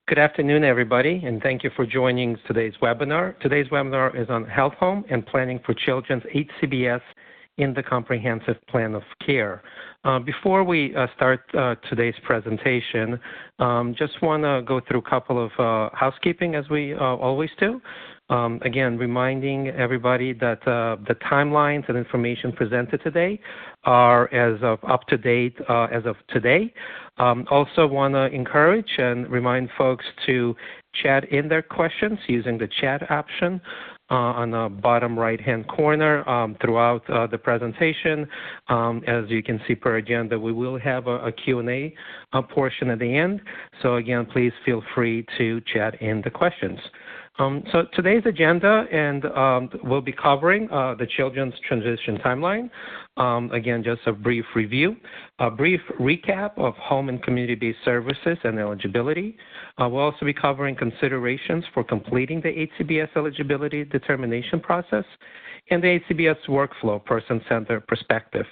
Good afternoon, everybody, and thank you for joining today's webinar. Today's webinar is on health home and planning for children's HCBS in the comprehensive plan of care. Before we start today's presentation, just want to go through a couple of housekeeping as we always do. Again, reminding everybody that the timelines and information presented today are as of up to date as of today. Also want to encourage and remind folks to chat in their questions using the chat option on the bottom right-hand corner throughout the presentation. As you can see per agenda, we will have a Q&A portion at the end. So again, please feel free to chat in the questions. So today's agenda, and we'll be covering the children's transition timeline. Again, just a brief review, a brief recap of home and community-based services and eligibility. We'll also be covering considerations for completing the HCBS eligibility determination process and the HCBS Workflow person-centered perspective,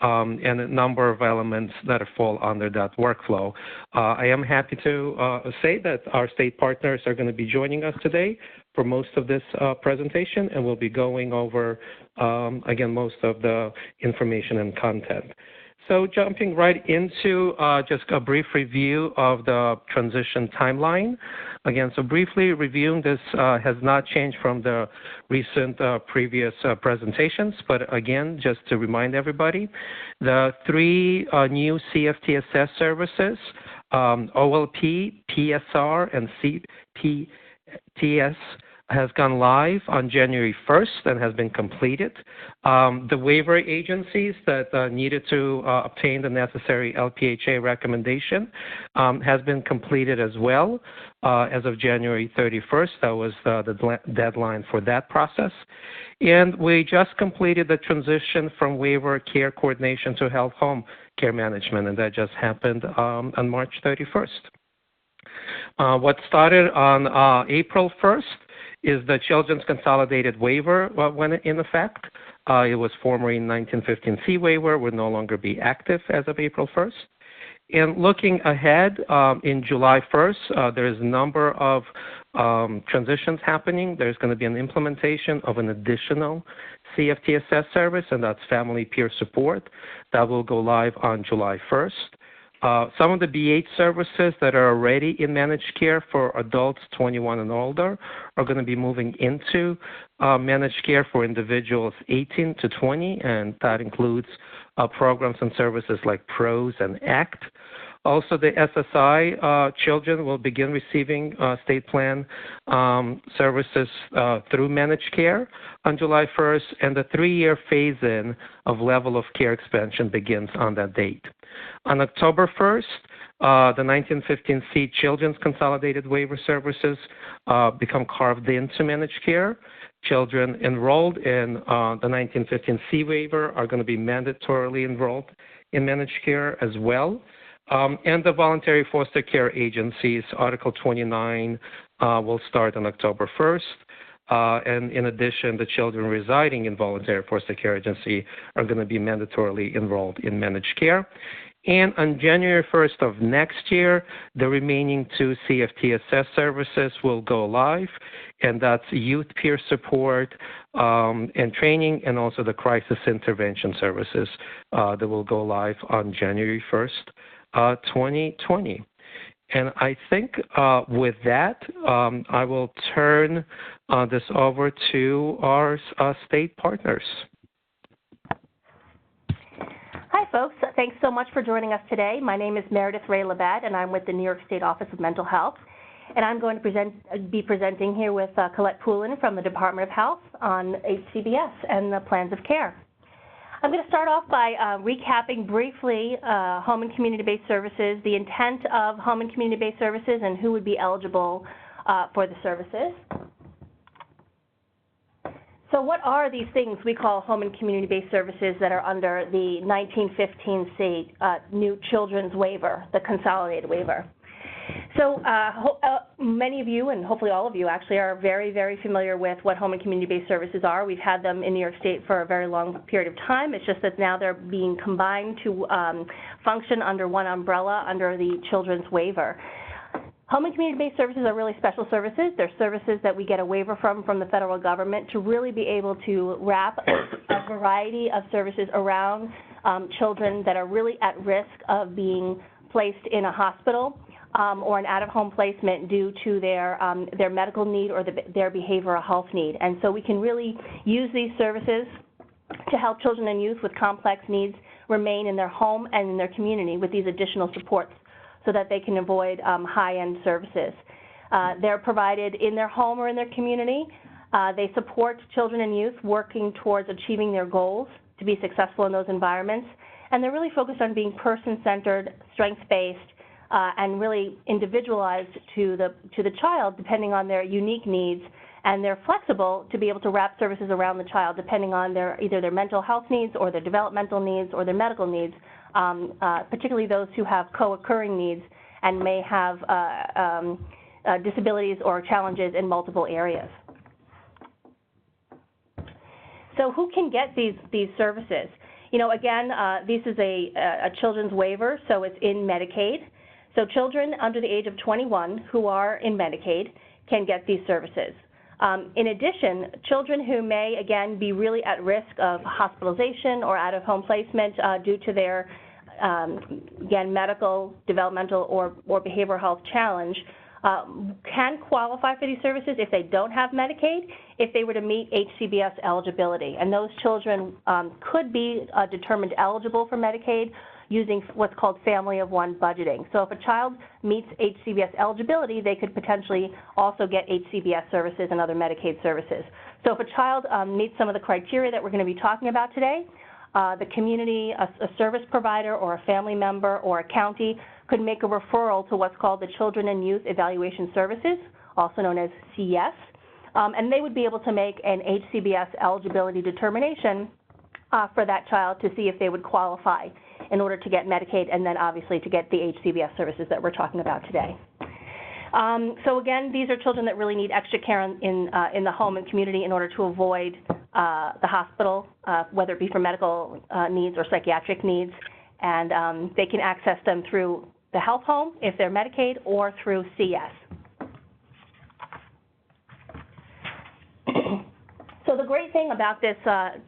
and a number of elements that fall under that workflow. I am happy to say that our state partners are going to be joining us today for most of this presentation, and we'll be going over, again, most of the information and content. So jumping right into just a brief review of the transition timeline. Again, so briefly reviewing this has not changed from the recent previous presentations, but again, just to remind everybody, the three new CFTSS services, OLP, PSR, and CPTS has gone live on January 1st and has been completed. The waiver agencies that needed to obtain the necessary LPHA recommendation has been completed as well as of January 31st. That was the deadline for that process. And we just completed the transition from waiver care coordination to health home care management, and that just happened on March 31st. What started on April 1st is the Children's Consolidated Waiver went in effect. It was formerly 1915C waiver, would no longer be active as of April 1st. And looking ahead, in July 1st, there is a number of transitions happening. There's going to be an implementation of an additional CFTSS service, and that's family peer support. That will go live on July 1st. Some of the BH services that are already in managed care for adults 21 and older are going to be moving into managed care for individuals 18 to 20, and that includes programs and services like PROS and ACT. Also, the SSI children will begin receiving state plan services through managed care on July 1st, and the 3-year phase-in of level of care expansion begins on that date. On October 1st, the 1915C Children's Consolidated Waiver Services become carved into managed care. Children enrolled in the 1915C waiver are going to be mandatorily enrolled in managed care as well. And the voluntary foster care agencies, Article 29, will start on October 1st. And in addition, the children residing in voluntary foster care agency are going to be mandatorily enrolled in managed care. And on January 1st of next year, the remaining 2 CFTSS services will go live, and that's youth peer support and training, and also the crisis intervention services that will go live on January 1st, 2020. And I think with that, I will turn this over to our state partners. Hi, folks. Thanks so much for joining us today. My name is Meredith Ray Labatt, and I'm with the New York State Office of Mental Health. And I'm going to be presenting here with Colette Poulin from the Department of Health on HCBS and the plans of care. I'm going to start off by recapping briefly home and community-based services, the intent of home and community-based services, and who would be eligible for the services. So what are these things we call home and community-based services that are under the 1915C new children's waiver, the Consolidated Waiver? So many of you, and hopefully all of you actually, are very, very familiar with what home and community-based services are. We've had them in New York State for a very long period of time. It's just that now they're being combined to function under one umbrella under the children's waiver. Home and community-based services are really special services. They're services that we get a waiver from the federal government to really be able to wrap a variety of services around children that are really at risk of being placed in a hospital or an out-of-home placement due to their medical need or their behavioral health need. And so we can really use these services to help children and youth with complex needs remain in their home and in their community with these additional supports so that they can avoid high-end services. They're provided in their home or in their community. They support children and youth working towards achieving their goals to be successful in those environments. And they're really focused on being person-centered, strengths-based, and really individualized to the child depending on their unique needs. And they're flexible to be able to wrap services around the child depending on either their mental health needs or their developmental needs or their medical needs, particularly those who have co-occurring needs and may have disabilities or challenges in multiple areas. So who can get these services? You know, again, this is a children's waiver, so it's in Medicaid. So children under the age of 21 who are in Medicaid can get these services. In addition, children who may, again, be really at risk of hospitalization or out-of-home placement due to their, again, medical, developmental, or behavioral health challenge can qualify for these services if they don't have Medicaid, if they were to meet HCBS eligibility. And those children could be determined eligible for Medicaid using what's called family of one budgeting. So if a child meets HCBS eligibility, they could potentially also get HCBS services and other Medicaid services. So if a child meets some of the criteria that we're going to be talking about today, the community, a service provider or a family member or a county could make a referral to what's called the Children and Youth Evaluation Services, also known as CES, and they would be able to make an HCBS eligibility determination for that child to see if they would qualify in order to get Medicaid and then obviously to get the HCBS services that we're talking about today. So again, these are children that really need extra care in the home and community in order to avoid the hospital, whether it be for medical needs or psychiatric needs, and they can access them through the health home if they're Medicaid or through CS. So the great thing about this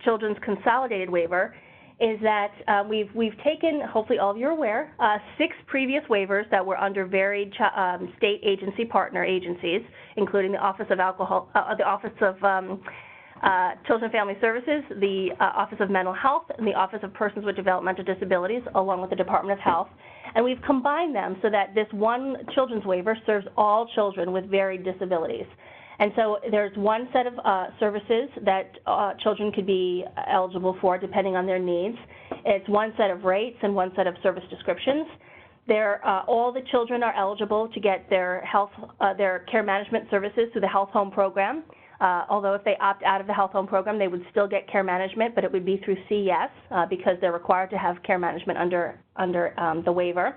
Children's Consolidated Waiver is that we've taken, hopefully all of you are aware, 6 previous waivers that were under varied state agency partner agencies, including the Office of Children and Family Services, the Office of Mental Health, and the Office of Persons with Developmental Disabilities, along with the Department of Health. And we've combined them so that this one children's waiver serves all children with varied disabilities. And so there's one set of services that children could be eligible for depending on their needs. It's one set of rates and one set of service descriptions. All the children are eligible to get their care management services through the Health Home Program. Although if they opt out of the Health Home Program, they would still get care management, but it would be through CES because they're required to have care management under the waiver.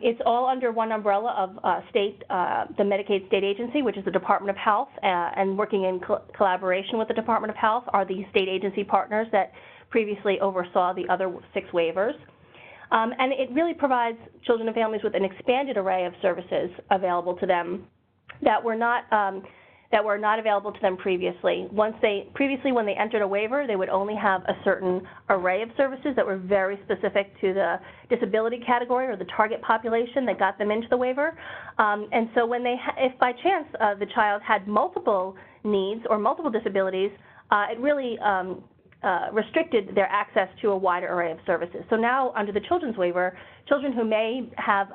It's all under one umbrella of the Medicaid state agency, which is the Department of Health, and working in collaboration with the Department of Health are the state agency partners that previously oversaw the other 6 waivers. And it really provides children and families with an expanded array of services available to them that were not available to them previously. Previously, when they entered a waiver, they would only have a certain array of services that were very specific to the disability category or the target population that got them into the waiver. And so if by chance the child had multiple needs or multiple disabilities, it really restricted their access to a wider array of services. So now, under the children's waiver, children who may have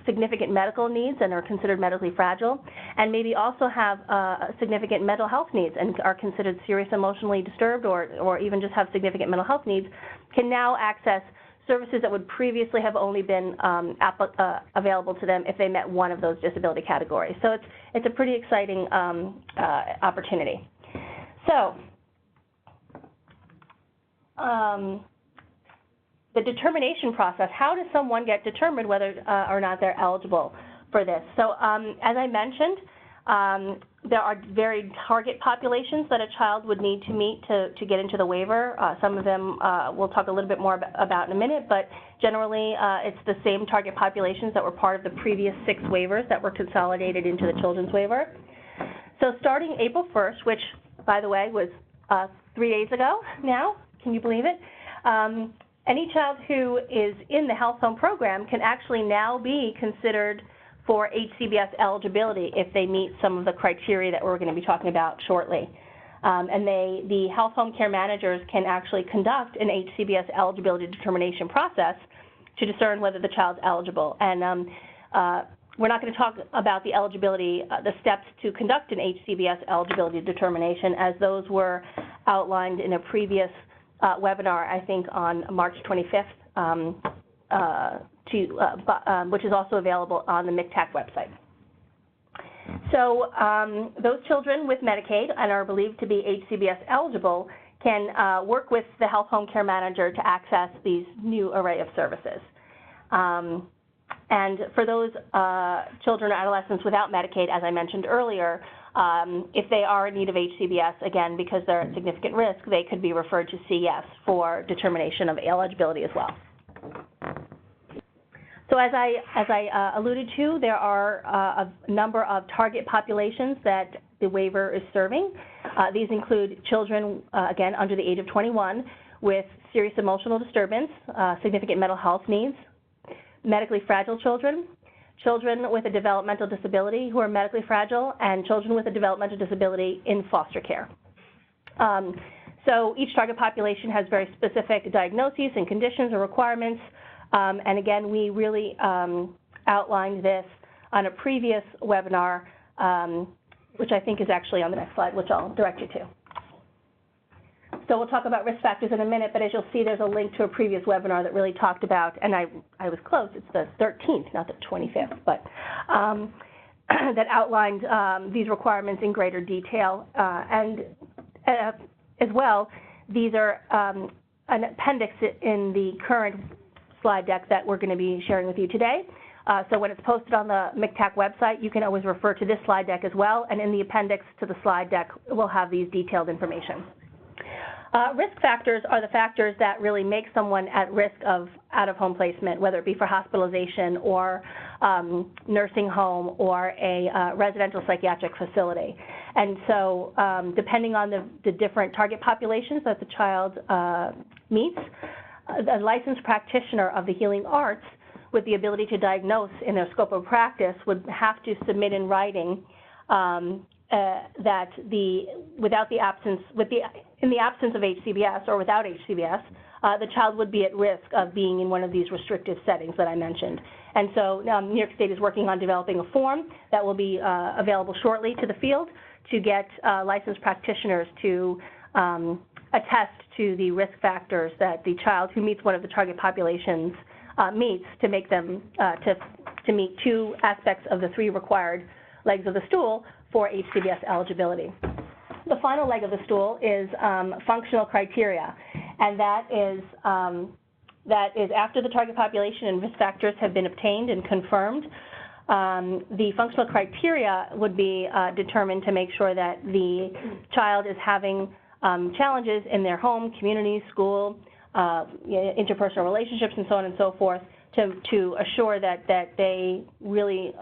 significant medical needs and are considered medically fragile, and maybe also have significant mental health needs and are considered serious emotionally disturbed or even just have significant mental health needs, can now access services that would previously have only been available to them if they met one of those disability categories. So it's a pretty exciting opportunity. So, the determination process, how does someone get determined whether or not they're eligible for this? So as I mentioned, There are varied target populations that a child would need to meet to get into the waiver. Some of them we'll talk a little bit more about in a minute, but generally it's the same target populations that were part of the previous 6 waivers that were consolidated into the children's waiver. So starting April 1st, which, by the way, was 3 days ago now, can you believe it? Any child who is in the Health Home program can actually now be considered for HCBS eligibility if they meet some of the criteria that we're going to be talking about shortly. And the Health Home Care Managers can actually conduct an HCBS eligibility determination process to discern whether the child's eligible. And we're not going to talk about the eligibility, the steps to conduct an HCBS eligibility determination, as those were outlined in a previous webinar, I think on March 25th, which is also available on the MCTAC website. So those children with Medicaid and are believed to be HCBS eligible can work with the Health Home Care Manager to access these new array of services. And for those children or adolescents without Medicaid, as I mentioned earlier, if they are in need of HCBS, again, because they're at significant risk, they could be referred to CS for determination of eligibility as well. So as I alluded to, there are a number of target populations that the waiver is serving. These include children, again, under the age of 21 with serious emotional disturbance, significant mental health needs, medically fragile children, children with a developmental disability who are medically fragile, and children with a developmental disability in foster care. So each target population has very specific diagnoses and conditions or requirements. And again, we really outlined this on a previous webinar, which I think is actually on the next slide, which I'll direct you to. So we'll talk about risk factors in a minute, but as you'll see, there's a link to a previous webinar that really talked about, and I was close, it's the 13th, not the 25th, but that outlined these requirements in greater detail. And as well, these are an appendix in the current slide deck that we're going to be sharing with you today. So when it's posted on the MCTAC website, you can always refer to this slide deck as well, and in the appendix to the slide deck, we'll have these detailed information. Risk factors are the factors that really make someone at risk of out-of-home placement, whether it be for hospitalization or nursing home or a residential psychiatric facility. And so depending on the different target populations that the child meets, a licensed practitioner of the healing arts with the ability to diagnose in their scope of practice would have to submit in writing that in the absence of HCBS or without HCBS, the child would be at risk of being in one of these restrictive settings that I mentioned. And so New York State is working on developing a form that will be available shortly to the field to get licensed practitioners to attest to the risk factors that the child who meets one of the target populations meets to make them to meet 2 aspects of the 3 required legs of the stool for HCBS eligibility. The final leg of the stool is functional criteria, and that is after the target population and risk factors have been obtained and confirmed. The functional criteria would be determined to make sure that the child is having challenges in their home, community, school, interpersonal relationships, and so on and so forth, to assure that they really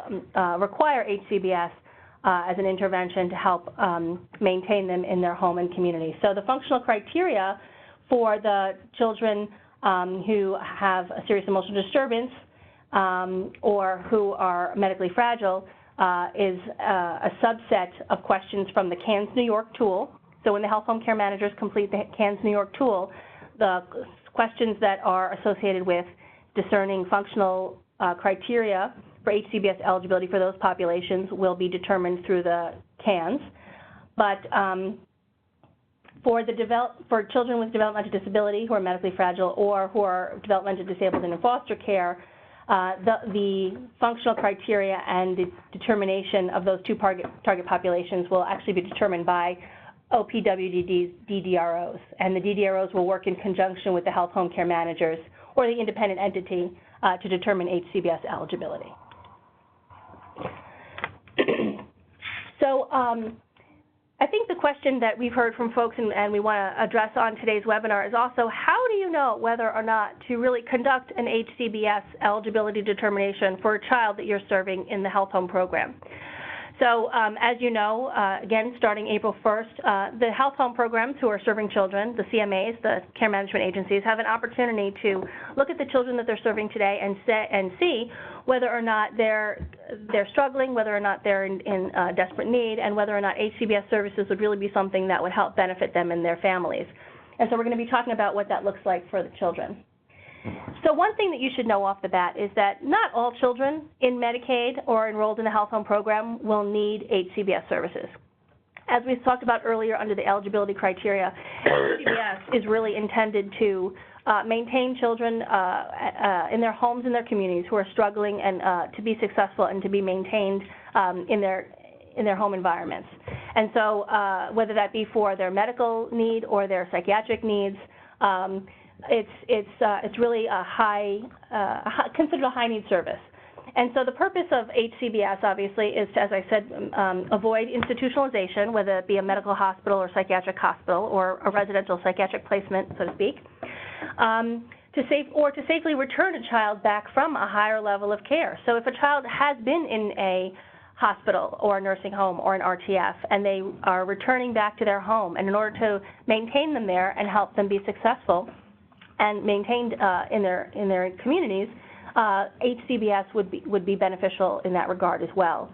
require HCBS as an intervention to help maintain them in their home and community. So the functional criteria for the children who have a serious emotional disturbance or who are medically fragile is a subset of questions from the CANS New York tool. So when the Health Home Care Managers complete the CANS New York tool, the questions that are associated with discerning functional criteria for HCBS eligibility for those populations will be determined through the CANS. But for children with developmental disability who are medically fragile or who are developmentally disabled and in foster care, the functional criteria and the determination of those 2 target populations will actually be determined by OPWDD's DDROs, and the DDROs will work in conjunction with the Health Home Care Managers or the independent entity to determine HCBS eligibility. So So I think the question that we've heard from folks and we want to address on today's webinar is also, how do you know whether or not to really conduct an HCBS eligibility determination for a child that you're serving in the health home program? So as you know, again, starting April 1st, the health home programs who are serving children, the CMAs, the care management agencies, have an opportunity to look at the children that they're serving today and see whether or not they're struggling, whether or not they're in desperate need, and whether or not HCBS Services would really be something that would help benefit them and their families. And so we're going to be talking about what that looks like for the children. So one thing that you should know off the bat is that not all children in Medicaid or enrolled in the health home program will need HCBS services. As we talked about earlier under the eligibility criteria, HCBS is really intended to maintain children in their homes and their communities who are struggling and to be successful and to be maintained in their home environments. And so whether that be for their medical need or their psychiatric needs, it's really considered a high need service. And so the purpose of HCBS, obviously, is to, as I said, avoid institutionalization, whether it be a medical hospital or psychiatric hospital or a residential psychiatric placement, so to speak, to safely return a child back from a higher level of care. So if a child has been in a hospital or a nursing home or an RTF and they are returning back to their home, and in order to maintain them there and help them be successful and maintained in their communities, HCBS would be beneficial in that regard as well.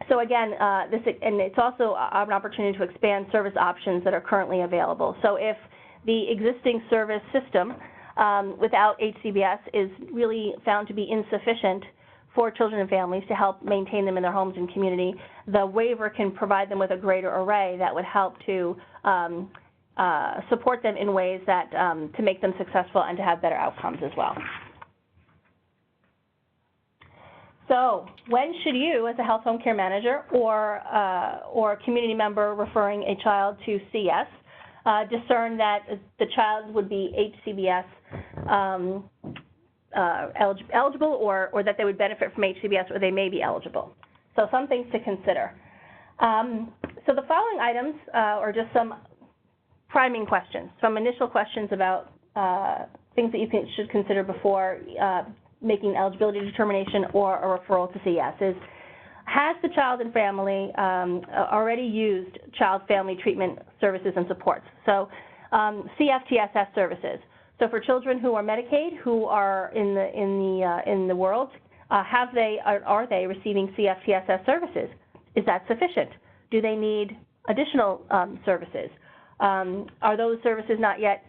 So again, and it's also an opportunity to expand service options that are currently available. So if the existing service system without HCBS is really found to be insufficient for children and families to help maintain them in their homes and community, the waiver can provide them with a greater array that would help to support them in ways that to make them successful and to have better outcomes as well. So when should you, as a health home care manager or a community member referring a child to CS, discern that the child would be HCBS eligible or that they would benefit from HCBS or they may be eligible? So some things to consider. So the following items are just some priming questions, some initial questions about things that you should consider before making an eligibility determination or a referral to CS is, has the child and family already used child family treatment services and supports? So CFTSS services. So for children who are Medicaid, who are in the world, are they receiving CFTSS services? Is that sufficient? Do they need additional services? Are those services not yet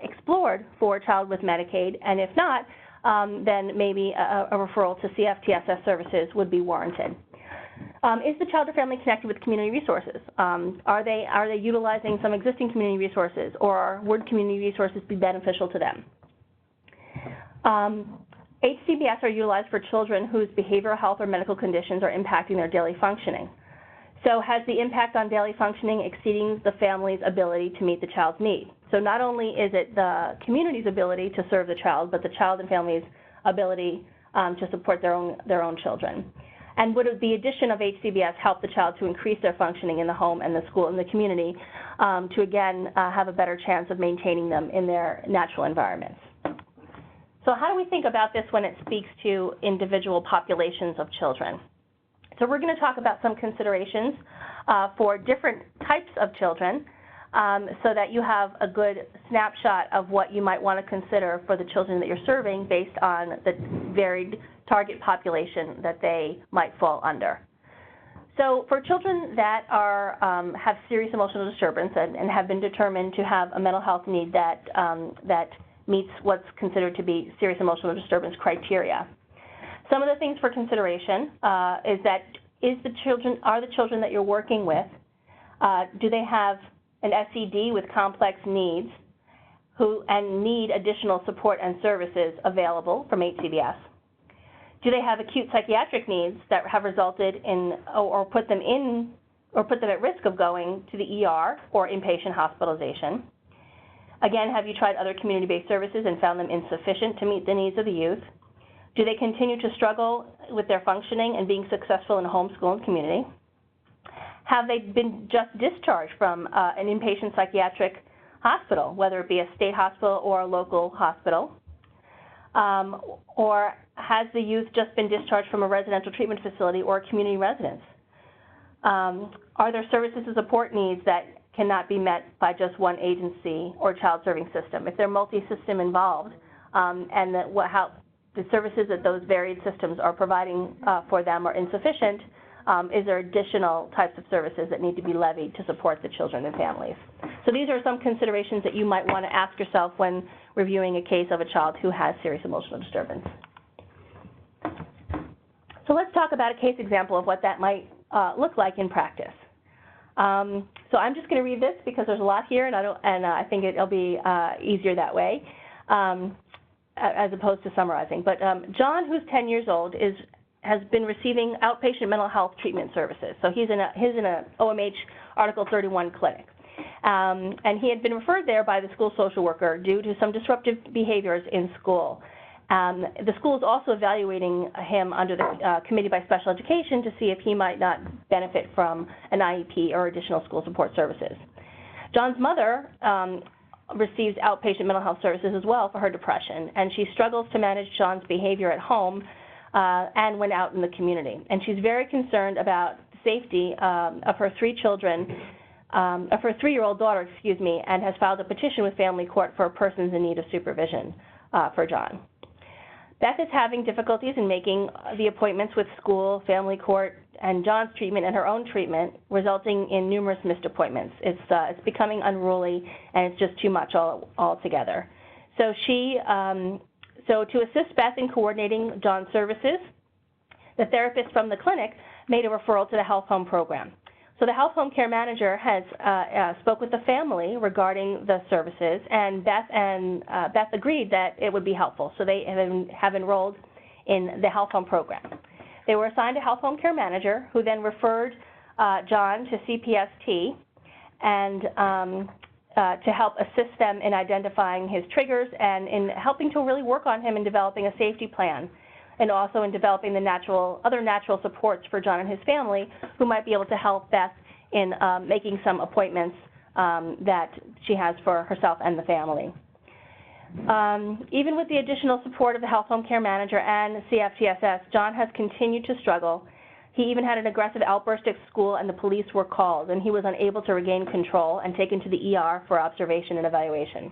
explored for a child with Medicaid? And if not, then maybe a referral to CFTSS services would be warranted. Is the child or family connected with community resources? Are they utilizing some existing community resources, or would community resources be beneficial to them? HCBS are utilized for children whose behavioral health or medical conditions are impacting their daily functioning. So has the impact on daily functioning exceeding the family's ability to meet the child's need? So not only is it the community's ability to serve the child, but the child and family's ability to support their own children. And would the addition of HCBS help the child to increase their functioning in the home and the school and the community to, again, have a better chance of maintaining them in their natural environments? So how do we think about this when it speaks to individual populations of children? So we're going to talk about some considerations for different types of children so that you have a good snapshot of what you might want to consider for the children that you're serving based on the varied target population that they might fall under. So for children that have serious emotional disturbance and have been determined to have a mental health need that meets what's considered to be serious emotional disturbance criteria, some of the things for consideration is that are the children that you're working with, do they have an SED with complex needs and need additional support and services available from HCBS? Do they have acute psychiatric needs that have resulted in or put them at risk of going to the ER or inpatient hospitalization? Again, have you tried other community-based services and found them insufficient to meet the needs of the youth? Do they continue to struggle with their functioning and being successful in a homeschool and community? Have they been just discharged from an inpatient psychiatric hospital, whether it be a state hospital or a local hospital? Or has the youth just been discharged from a residential treatment facility or a community residence? Are there services and support needs that cannot be met by just one agency or child serving system? If they're multi-system involved, and how the services that those varied systems are providing for them are insufficient, is there additional types of services that need to be levied to support the children and families? So these are some considerations that you might want to ask yourself when reviewing a case of a child who has serious emotional disturbance. So let's talk about a case example of what that might look like in practice. So I'm just going to read this because there's a lot here, and I think it'll be easier that way, as opposed to summarizing. But John, who's 10 years old, has been receiving outpatient mental health treatment services. So he's in a OMH Article 31 clinic. And he had been referred there by the school social worker due to some disruptive behaviors in school. The school is also evaluating him under the Committee by Special Education to see if he might not benefit from an IEP or additional school support services. John's mother receives outpatient mental health services as well for her depression, and she struggles to manage John's behavior at home and when out in the community. And she's very concerned about the safety of her three children, of her 3-year-old daughter, and has filed a petition with family court for persons in need of supervision for John. Beth is having difficulties in making the appointments with school, family court, and John's treatment and her own treatment, resulting in numerous missed appointments. It's becoming unruly, and it's just too much altogether. So so to assist Beth in coordinating John's services, the therapist from the clinic made a referral to the health home program. So the health home care manager has spoke with the family regarding the services, and Beth agreed that it would be helpful. So they have enrolled in the health home program. They were assigned a health home care manager who then referred John to CPST and to help assist them in identifying his triggers and in helping to really work on him in developing a safety plan, and also in developing the other natural supports for John and his family who might be able to help Beth in making some appointments that she has for herself and the family. Even with the additional support of the health home care manager and CFTSS, John has continued to struggle. He even had an aggressive outburst at school, and the police were called, and he was unable to regain control and taken to the ER for observation and evaluation.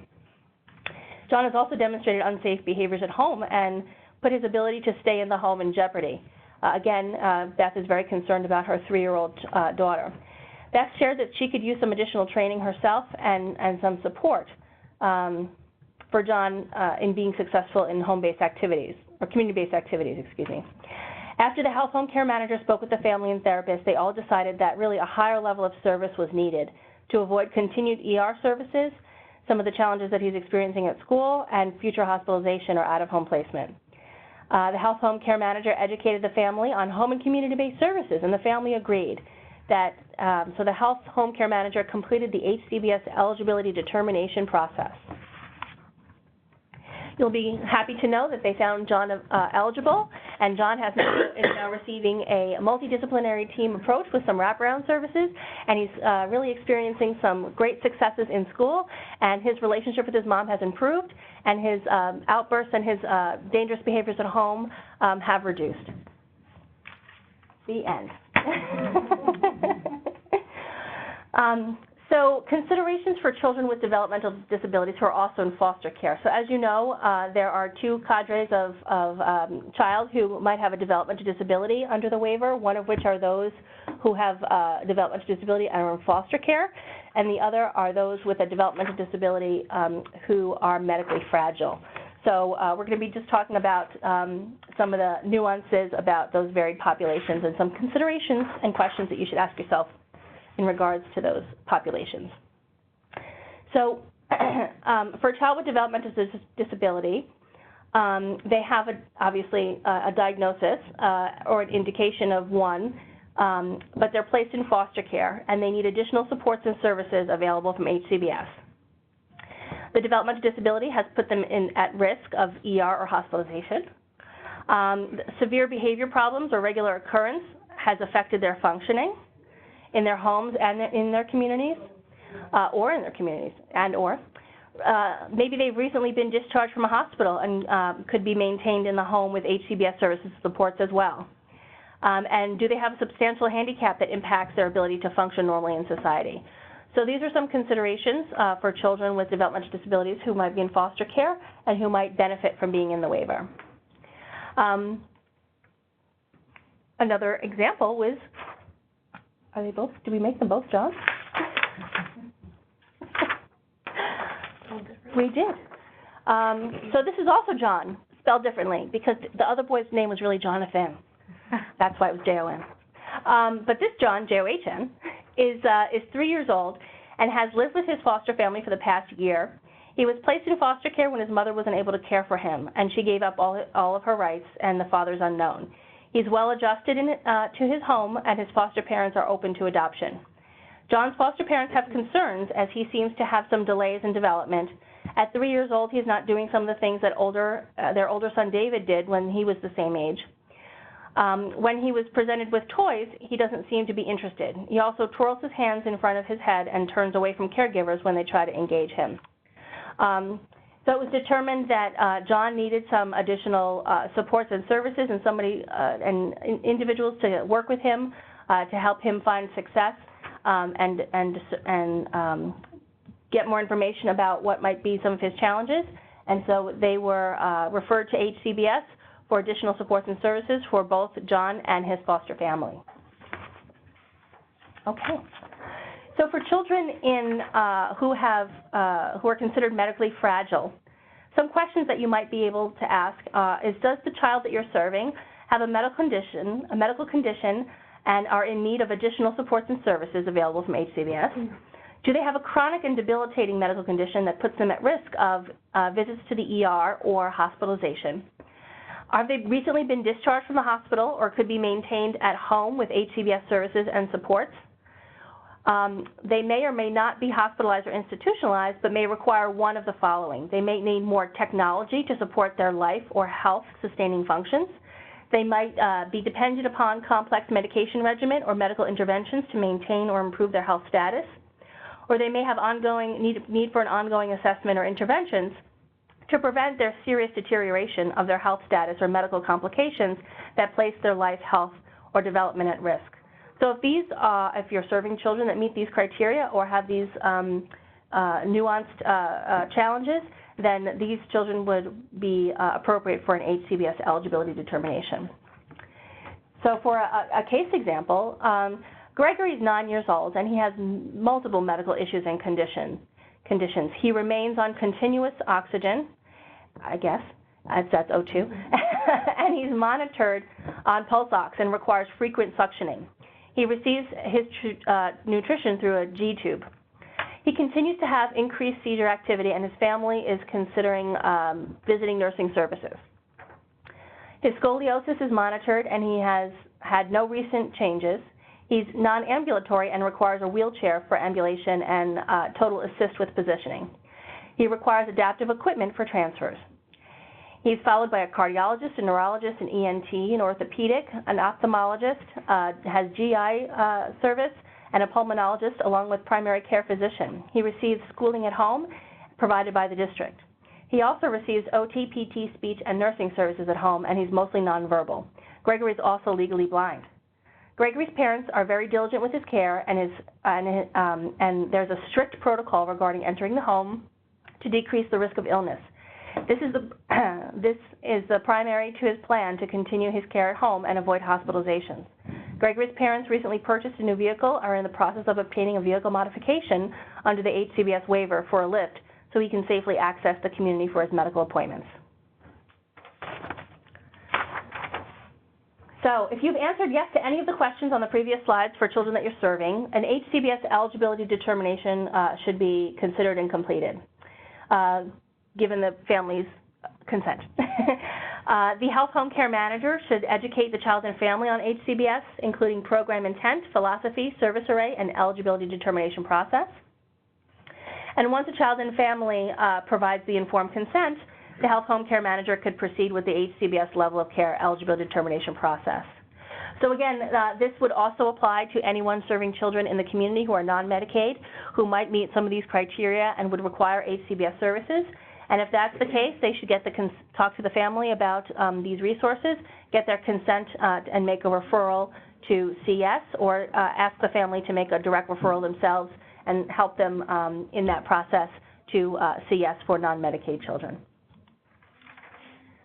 John has also demonstrated unsafe behaviors at home and put his ability to stay in the home in jeopardy. Again, Beth is very concerned about her 3-year-old daughter. Beth shared that she could use some additional training herself and some support for John in being successful in home-based activities, or community-based activities, After the health home care manager spoke with the family and therapist, they all decided that really a higher level of service was needed to avoid continued ER services, some of the challenges that he's experiencing at school, and future hospitalization or out-of-home placement. The health home care manager educated the family on home and community-based services, and the family agreed that, so the health home care manager completed the HCBS eligibility determination process. You'll be happy to know that they found John eligible, and John is now receiving a multidisciplinary team approach with some wraparound services, and he's really experiencing some great successes in school, and his relationship with his mom has improved, and his outbursts and his dangerous behaviors at home have reduced. The end. So considerations for children with developmental disabilities who are also in foster care. So as you know, there are two cadres of child who might have a developmental disability under the waiver, one of which are those who have developmental disability and are in foster care, and the other are those with a developmental disability who are medically fragile. So we're going to be just talking about some of the nuances about those varied populations and some considerations and questions that you should ask yourself in regards to those populations. So for a child with developmental disability, they have obviously a diagnosis or an indication of one, but they're placed in foster care, and they need additional supports and services available from HCBS. The developmental disability has put them at risk of ER or hospitalization. Severe behavior problems or regular occurrence has affected their functioning in their homes and in their communities, maybe they've recently been discharged from a hospital and could be maintained in the home with HCBS Services supports as well. And do they have a substantial handicap that impacts their ability to function normally in society? So these are some considerations for children with developmental disabilities who might be in foster care and who might benefit from being in the waiver. Another example was, are they both, do we make them both John? We did. So this is also John, spelled differently, because the other boy's name was really Jonathan. That's why it was J-O-N. But this John, J-O-H-N, is 3 years old and has lived with his foster family for the past year. He was placed in foster care when his mother wasn't able to care for him, and she gave up all of her rights, and the father's unknown. He's well adjusted to his home, and his foster parents are open to adoption. John's foster parents have concerns as he seems to have some delays in development. At 3 years old, he's not doing some of the things that their older son David did when he was the same age. When he was presented with toys, he doesn't seem to be interested. He also twirls his hands in front of his head and turns away from caregivers when they try to engage him. So it was determined that John needed some additional supports and services and and individuals to work with him to help him find success and get more information about what might be some of his challenges. And so they were referred to HCBS for additional supports and services for both John and his foster family. Okay. So for children who are considered medically fragile, some questions that you might be able to ask is, does the child that you're serving have a medical condition, and are in need of additional supports and services available from HCBS? Do they have a chronic and debilitating medical condition that puts them at risk of visits to the ER or hospitalization? Have they recently been discharged from the hospital or could be maintained at home with HCBS services and supports? They may or may not be hospitalized or institutionalized, but may require one of the following. They may need more technology to support their life or health-sustaining functions. They might be dependent upon complex medication regimen or medical interventions to maintain or improve their health status. Or they may have need for an ongoing assessment or interventions to prevent their serious deterioration of their health status or medical complications that place their life, health, or development at risk. So if you're serving children that meet these criteria or have these nuanced challenges, then these children would be appropriate for an HCBS eligibility determination. So for a case example, Gregory is 9 years old and he has multiple medical issues and conditions. He remains on continuous oxygen, I guess, that's O2, and he's monitored on pulse ox and requires frequent suctioning. He receives his nutrition through a G-tube. He continues to have increased seizure activity, and his family is considering visiting nursing services. His scoliosis is monitored, and he has had no recent changes. He's non-ambulatory and requires a wheelchair for ambulation and total assist with positioning. He requires adaptive equipment for transfers. He's followed by a cardiologist, a neurologist, an ENT, an orthopedic, an ophthalmologist, has GI service, and a pulmonologist, along with primary care physician. He receives schooling at home provided by the district. He also receives OT, PT, speech, and nursing services at home, and he's mostly nonverbal. Gregory is also legally blind. Gregory's parents are very diligent with his care, and there's a strict protocol regarding entering the home to decrease the risk of illness. This is the primary to his plan to continue his care at home and avoid hospitalizations. Gregory's parents recently purchased a new vehicle, are in the process of obtaining a vehicle modification under the HCBS waiver for a lift so he can safely access the community for his medical appointments. So if you've answered yes to any of the questions on the previous slides for children that you're serving, an HCBS eligibility determination should be considered and completed, given the family's consent. The health home care manager should educate the child and family on HCBS, including program intent, philosophy, service array, and eligibility determination process. And once a child and family provides the informed consent, the health home care manager could proceed with the HCBS level of care eligibility determination process. So again, this would also apply to anyone serving children in the community who are non-Medicaid, who might meet some of these criteria and would require HCBS services. And if that's the case, they should get talk to the family about these resources, get their consent and make a referral to CS, or ask the family to make a direct referral themselves and help them in that process to CS for non-Medicaid children.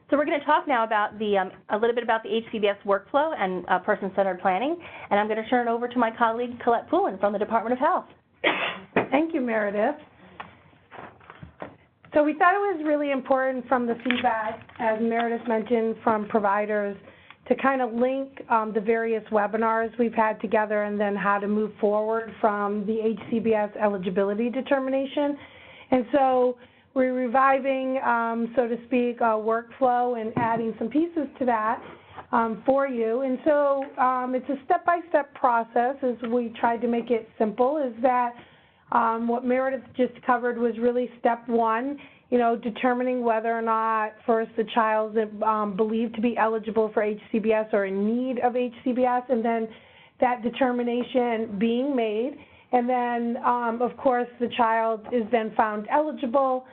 So we're going to talk now about a little bit about the HCBS workflow and person-centered planning, and I'm going to turn it over to my colleague Colette Poulin from the Department of Health. Thank you, Meredith. So we thought it was really important from the feedback, as Meredith mentioned, from providers to kind of link the various webinars we've had together and then how to move forward from the HCBS eligibility determination. And so we're reviving, so to speak, a workflow and adding some pieces to that for you. And so it's a step-by-step process, as we tried to make it simple, is that what Meredith just covered was really step one, determining whether or not first the child is believed to be eligible for HCBS or in need of HCBS, and then that determination being made. And then, of course, the child is then found eligible.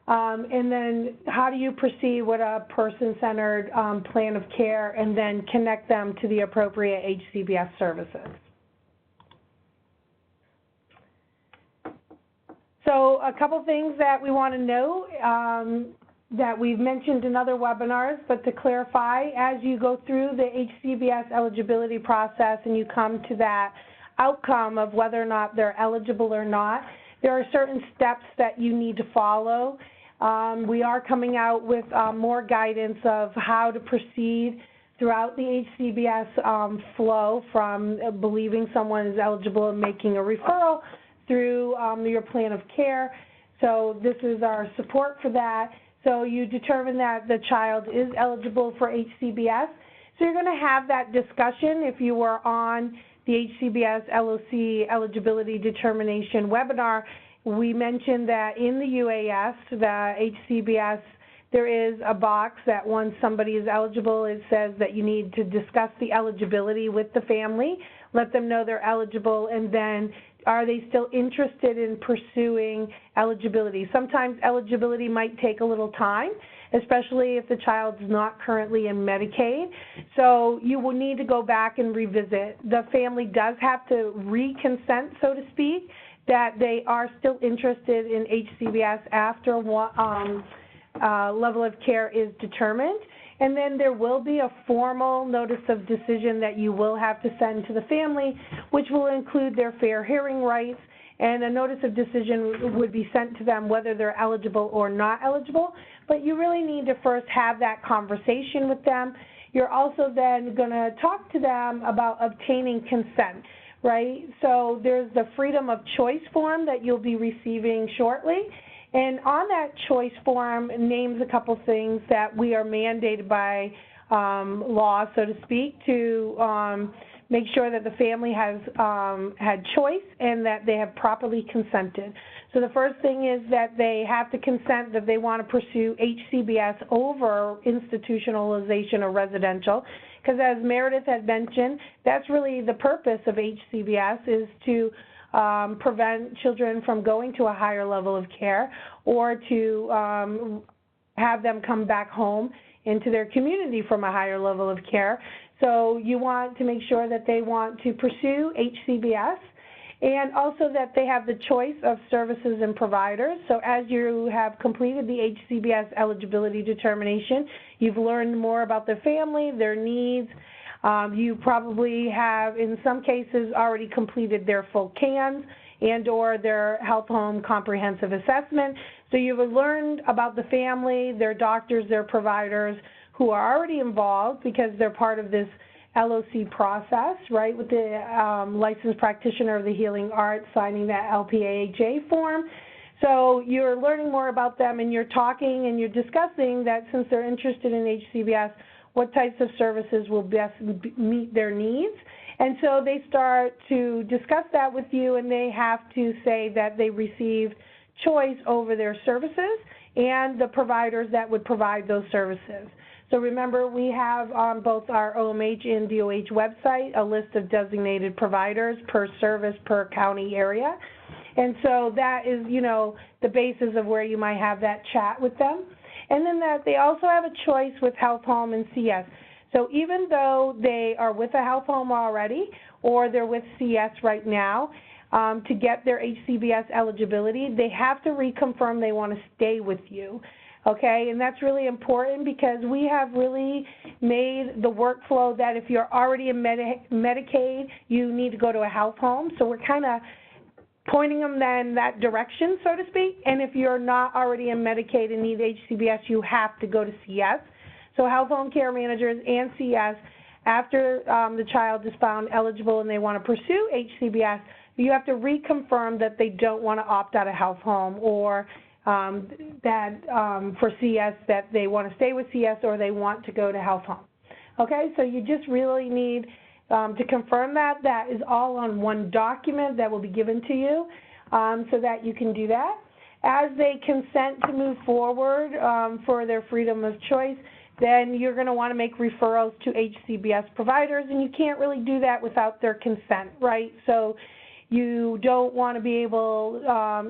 And then how do you proceed with a person-centered plan of care and then connect them to the appropriate HCBS services? So a couple things that we want to know that we've mentioned in other webinars, but to clarify, as you go through the HCBS eligibility process and you come to that outcome of whether or not they're eligible or not, there are certain steps that you need to follow. We are coming out with more guidance of how to proceed throughout the HCBS flow, from believing someone is eligible and making a referral through your plan of care. So this is our support for that. So you determine that the child is eligible for HCBS. So you're going to have that discussion if you were on the HCBS LOC eligibility determination webinar. We mentioned that in the UAS, the HCBS, there is a box that once somebody is eligible, it says that you need to discuss the eligibility with the family, let them know they're eligible, and then are they still interested in pursuing eligibility? Sometimes eligibility might take a little time, especially if the child's not currently in Medicaid. So you will need to go back and revisit. The family does have to re-consent, so to speak, that they are still interested in HCBS after level of care is determined. And then there will be a formal notice of decision that you will have to send to the family, which will include their fair hearing rights, and a notice of decision would be sent to them whether they're eligible or not eligible. But you really need to first have that conversation with them. You're also then going to talk to them about obtaining consent, right? So there's the freedom of choice form that you'll be receiving shortly. And on that choice form names a couple things that we are mandated by law, so to speak, to make sure that the family has had choice and that they have properly consented. So the first thing is that they have to consent that they want to pursue HCBS over institutionalization or residential, because as Meredith had mentioned, that's really the purpose of HCBS, is to prevent children from going to a higher level of care, or to have them come back home into their community from a higher level of care. So you want to make sure that they want to pursue HCBS, and also that they have the choice of services and providers. So as you have completed the HCBS eligibility determination, you've learned more about their family, their needs. You probably have, in some cases, already completed their full CANs and or their health home comprehensive assessment. So you've learned about the family, their doctors, their providers who are already involved because they're part of this LOC process, right, with the licensed practitioner of the healing arts signing that LPAHA form. So you're learning more about them, and you're talking and you're discussing that since they're interested in HCBS, what types of services will best meet their needs. And so they start to discuss that with you, and they have to say that they received choice over their services. and the providers that would provide those services. So remember, we have on both our OMH and DOH website a list of designated providers per service, per county area. And so that is, you know, the basis of where you might have that chat with them. And then that they also have a choice with Health Home and CS. So even though they are with a Health Home already or they're with CS right now, to get their HCBS eligibility, they have to reconfirm they want to stay with you. Okay, and that's really important because we have really made the workflow that if you're already in Medicaid, you need to go to a Health Home. So we're kind of pointing them then that direction, so to speak. And if you're not already in Medicaid and need HCBS, you have to go to CS. So Health Home Care Managers and CS, after the child is found eligible and they want to pursue HCBS, you have to reconfirm that they don't want to opt out of Health Home or for CS that they want to stay with CS or they want to go to Health Home. Okay, so you just really need to confirm that. That is all on one document that will be given to you so that you can do that. As they consent to move forward for their freedom of choice, then you're going to want to make referrals to HCBS providers, and you can't really do that without their consent, right? So you don't want to be able,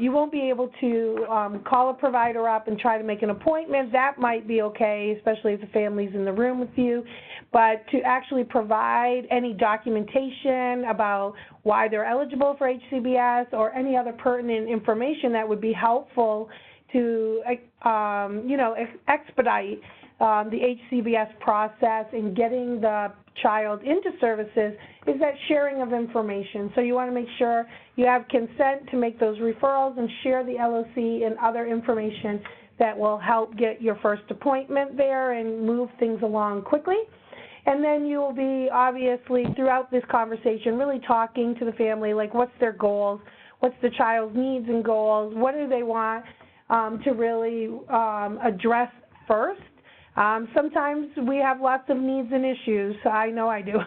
you won't be able to call a provider up and try to make an appointment. That might be okay, especially if the family's in the room with you. But to actually provide any documentation about why they're eligible for HCBS or any other pertinent information that would be helpful to, you know, expedite the HCBS process in getting the child into services is that sharing of information. So you want to make sure you have consent to make those referrals and share the LOC and other information that will help get your first appointment there and move things along quickly. And then you will be obviously throughout this conversation really talking to the family, like what's their goals, what's the child's needs and goals, what do they want to really address first. Sometimes we have lots of needs and issues. I know I do.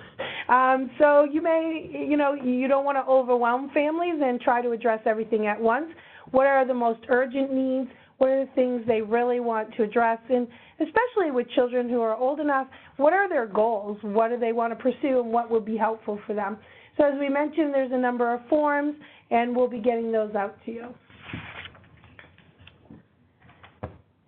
So you may, you know, you don't want to overwhelm families and try to address everything at once. What are the most urgent needs? What are the things they really want to address? And especially with children who are old enough, what are their goals? What do they want to pursue and what would be helpful for them? So as we mentioned, there's a number of forms, and we'll be getting those out to you.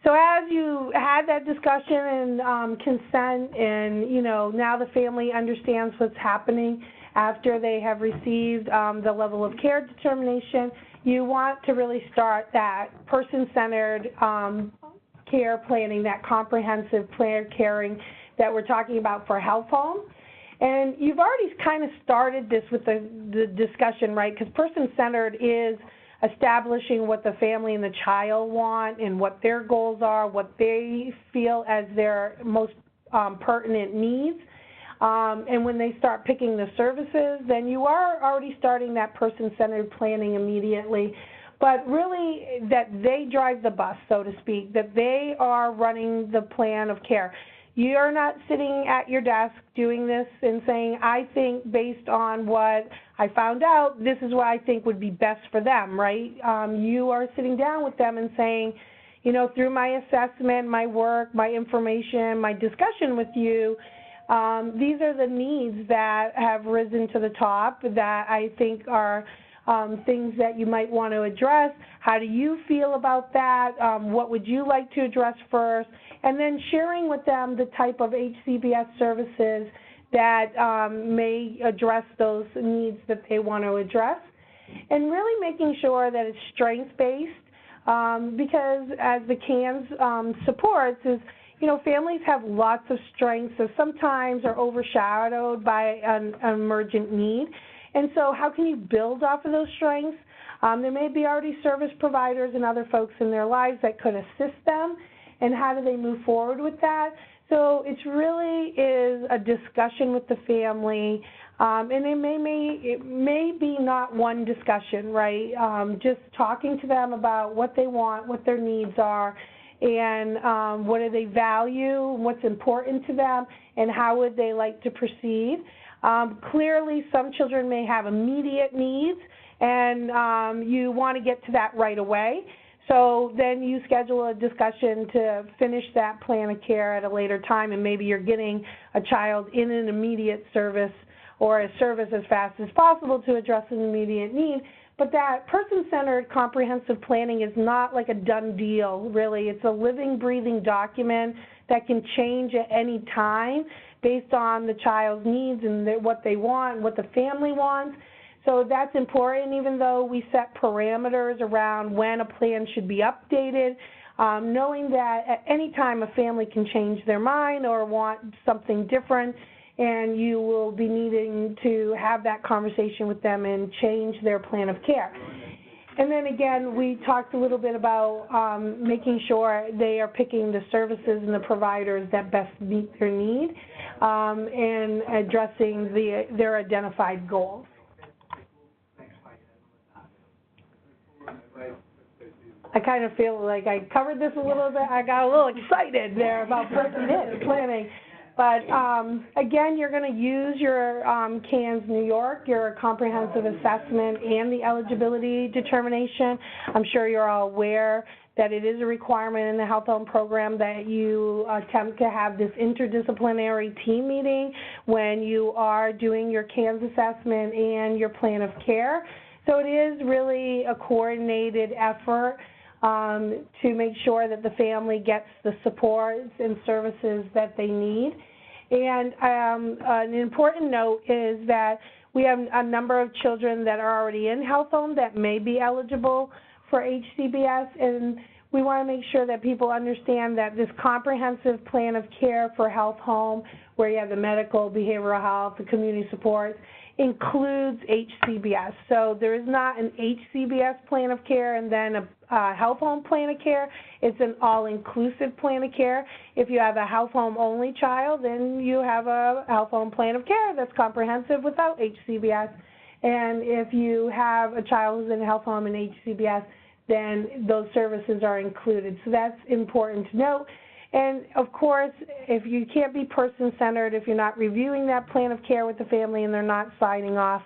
So as you had that discussion and consent and, you know, now the family understands what's happening after they have received the level of care determination, you want to really start that person-centered care planning, that comprehensive plan caring that we're talking about for Health Home. And you've already kind of started this with the discussion, right, because person-centered is establishing what the family and the child want and what their goals are, what they feel as their most pertinent needs. And when they start picking the services, then you are already starting that person-centered planning immediately. But really that they drive the bus, so to speak, that they are running the plan of care. You're not sitting at your desk doing this and saying, I think based on what I found out, this is what I think would be best for them, right? You are sitting down with them and saying, you know, through my assessment, my work, my information, my discussion with you, these are the needs that have risen to the top that I think are things that you might want to address. How do you feel about that? What would you like to address first? And then sharing with them the type of HCBS services that may address those needs that they want to address. And really making sure that it's strengths-based because as the CANS supports is, you know, families have lots of strengths that sometimes are overshadowed by an emergent need. And so how can you build off of those strengths? There may be already service providers and other folks in their lives that could assist them, and how do they move forward with that? So it really is a discussion with the family, and it may be not one discussion, right? Just talking to them about what they want, what their needs are, and what do they value, what's important to them, and how would they like to proceed. Clearly, some children may have immediate needs, and you want to get to that right away. So then you schedule a discussion to finish that plan of care at a later time, and maybe you're getting a child in an immediate service or a service as fast as possible to address an immediate need. But that person-centered comprehensive planning is not like a done deal, really. It's a living, breathing document that can change at any time based on the child's needs and what they want, what the family wants. So that's important, even though we set parameters around when a plan should be updated, knowing that at any time a family can change their mind or want something different, and you will be needing to have that conversation with them and change their plan of care. And then again, we talked a little bit about making sure they are picking the services and the providers that best meet their need and addressing their identified goals. I kind of feel like I covered this a little bit. I got a little excited there about person-centered planning. But again, you're going to use your CANS New York, your comprehensive assessment, and the eligibility determination. I'm sure you're all aware that it is a requirement in the Health Home program that you attempt to have this interdisciplinary team meeting when you are doing your CANS assessment and your plan of care. So it is really a coordinated effort to make sure that the family gets the supports and services that they need. And an important note is that we have a number of children that are already in Health Home that may be eligible for HCBS, and we want to make sure that people understand that this comprehensive plan of care for Health Home, where you have the medical, behavioral health, the community support, includes HCBS. So there is not an HCBS plan of care and then a Health Home plan of care. It's an all-inclusive plan of care. If you have a Health Home only child, then you have a Health Home plan of care that's comprehensive without HCBS. And if you have a child who's in a Health Home and HCBS, then those services are included. So that's important to note. And of course, if you can't be person-centered, if you're not reviewing that plan of care with the family and they're not signing off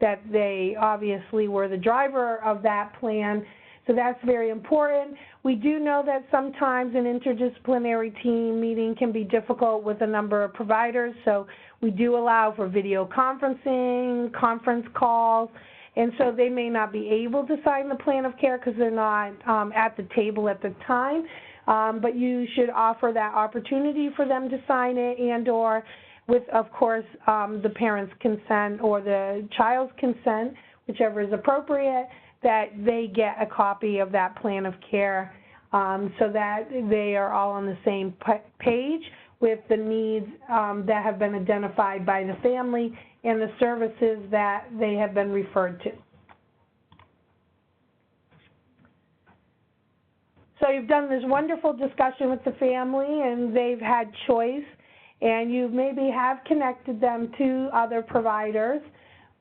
that they obviously were the driver of that plan, so that's very important. We do know that sometimes an interdisciplinary team meeting can be difficult with a number of providers, so we do allow for video conferencing, conference calls, and so they may not be able to sign the plan of care because they're not at the table at the time. But you should offer that opportunity for them to sign it and or with, of course, the parent's consent or the child's consent, whichever is appropriate, that they get a copy of that plan of care so that they are all on the same page with the needs that have been identified by the family and the services that they have been referred to. So you've done this wonderful discussion with the family and they've had choice, and you maybe have connected them to other providers,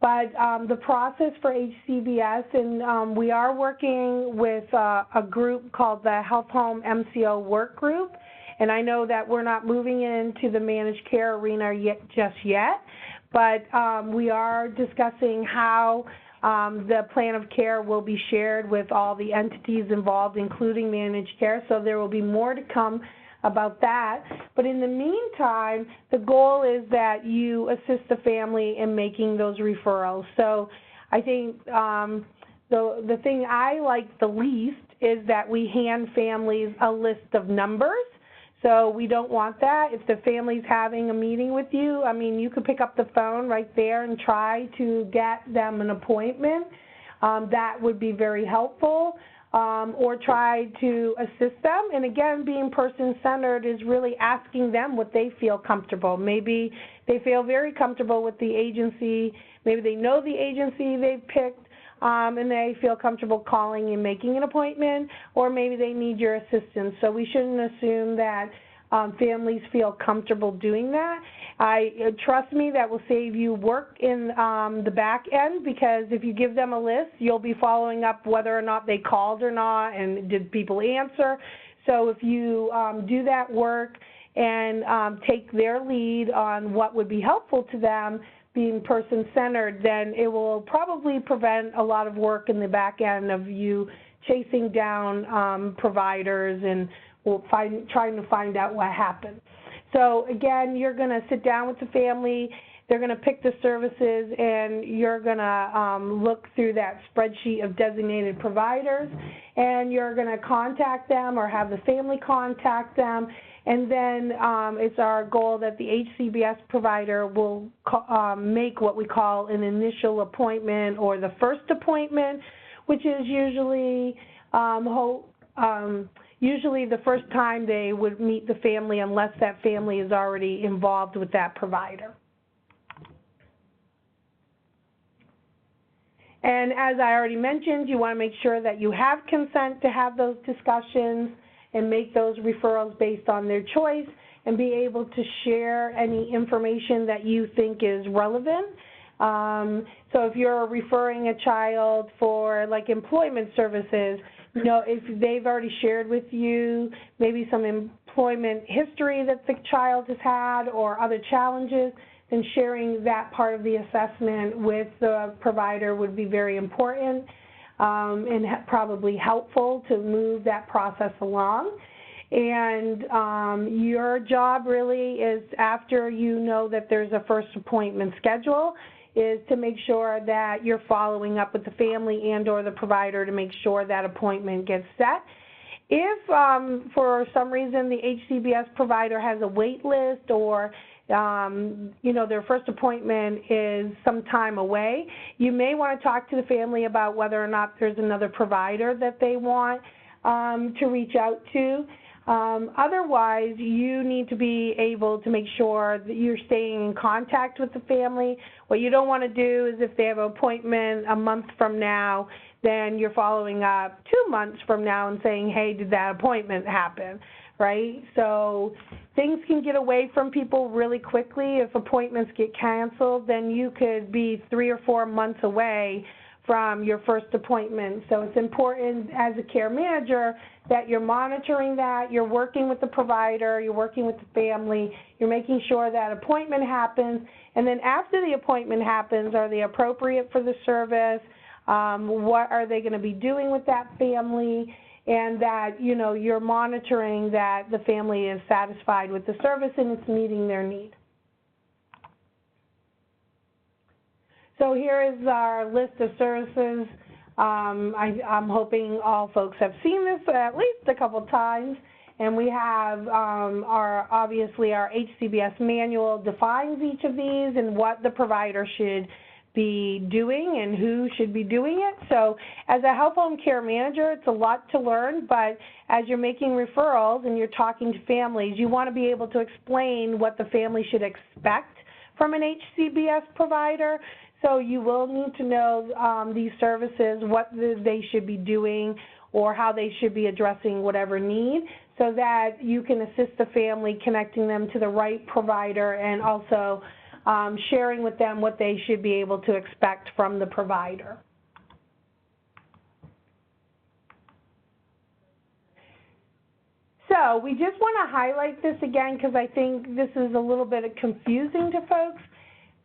but the process for HCBS, and we are working with a group called the Health Home MCO Work Group, and I know that we're not moving into the managed care arena just yet, but we are discussing how the plan of care will be shared with all the entities involved, including managed care, so there will be more to come about that. But in the meantime, the goal is that you assist the family in making those referrals. So I think the thing I like the least is that we hand families a list of numbers. So we don't want that. If the family's having a meeting with you, I mean, you could pick up the phone right there and try to get them an appointment. That would be very helpful. Or try to assist them. And again, being person-centered is really asking them what they feel comfortable. Maybe they feel very comfortable with the agency. Maybe they know the agency they've picked. And they feel comfortable calling and making an appointment, or maybe they need your assistance. So we shouldn't assume that families feel comfortable doing that. Trust me, that will save you work in the back end, because if you give them a list, you'll be following up whether or not they called or not, and did people answer. So if you do that work and take their lead on what would be helpful to them, being person-centered, then it will probably prevent a lot of work in the back end of you chasing down providers and trying to find out what happened. So again, you're going to sit down with the family. They're going to pick the services, and you're going to look through that spreadsheet of designated providers, and you're going to contact them or have the family contact them. And then it's our goal that the HCBS provider will make what we call an initial appointment or the first appointment, which is usually usually the first time they would meet the family unless that family is already involved with that provider. And as I already mentioned, you want to make sure that you have consent to have those discussions and make those referrals based on their choice and be able to share any information that you think is relevant. So if you're referring a child for like employment services, you know, if they've already shared with you maybe some employment history that the child has had or other challenges, then sharing that part of the assessment with the provider would be very important and probably helpful to move that process along. And your job really is, after you know that there's a first appointment schedule, is to make sure that you're following up with the family and or the provider to make sure that appointment gets set. If for some reason the HCBS provider has a wait list or you know, their first appointment is some time away, you may want to talk to the family about whether or not there's another provider that they want to reach out to. Otherwise, you need to be able to make sure that you're staying in contact with the family. What you don't want to do is if they have an appointment a month from now, then you're following up 2 months from now and saying, hey, did that appointment happen, right? So things can get away from people really quickly. If appointments get canceled, then you could be 3 or 4 months away from your first appointment. So it's important as a care manager that you're monitoring that, you're working with the provider, you're working with the family, you're making sure that appointment happens, and then after the appointment happens, are they appropriate for the service? What are they going to be doing with that family? And that, you know, you're monitoring that the family is satisfied with the service and it's meeting their need. So here is our list of services. I'm hoping all folks have seen this at least a couple times. And we have obviously our HCBS manual defines each of these and what the provider should be doing and who should be doing it. So as a health home care manager, it's a lot to learn, but as you're making referrals and you're talking to families, you want to be able to explain what the family should expect from an HCBS provider. So you will need to know these services, what they should be doing or how they should be addressing whatever need, so that you can assist the family connecting them to the right provider and also sharing with them what they should be able to expect from the provider. So we just want to highlight this again because I think this is a little bit confusing to folks,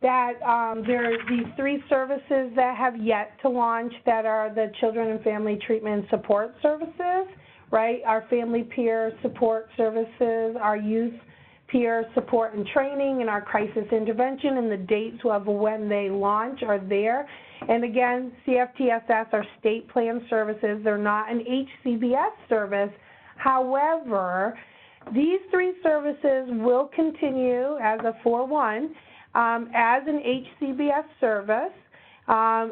that there are these 3 services that have yet to launch that are the Children and Family Treatment Support Services, right? Our Family Peer Support Services, our Youth Peer Support and Training, and our Crisis Intervention, and the dates of when they launch are there. And again, CFTSS are state plan services. They're not an HCBS service. However, these 3 services will continue as a 4-1 as an HCBS service.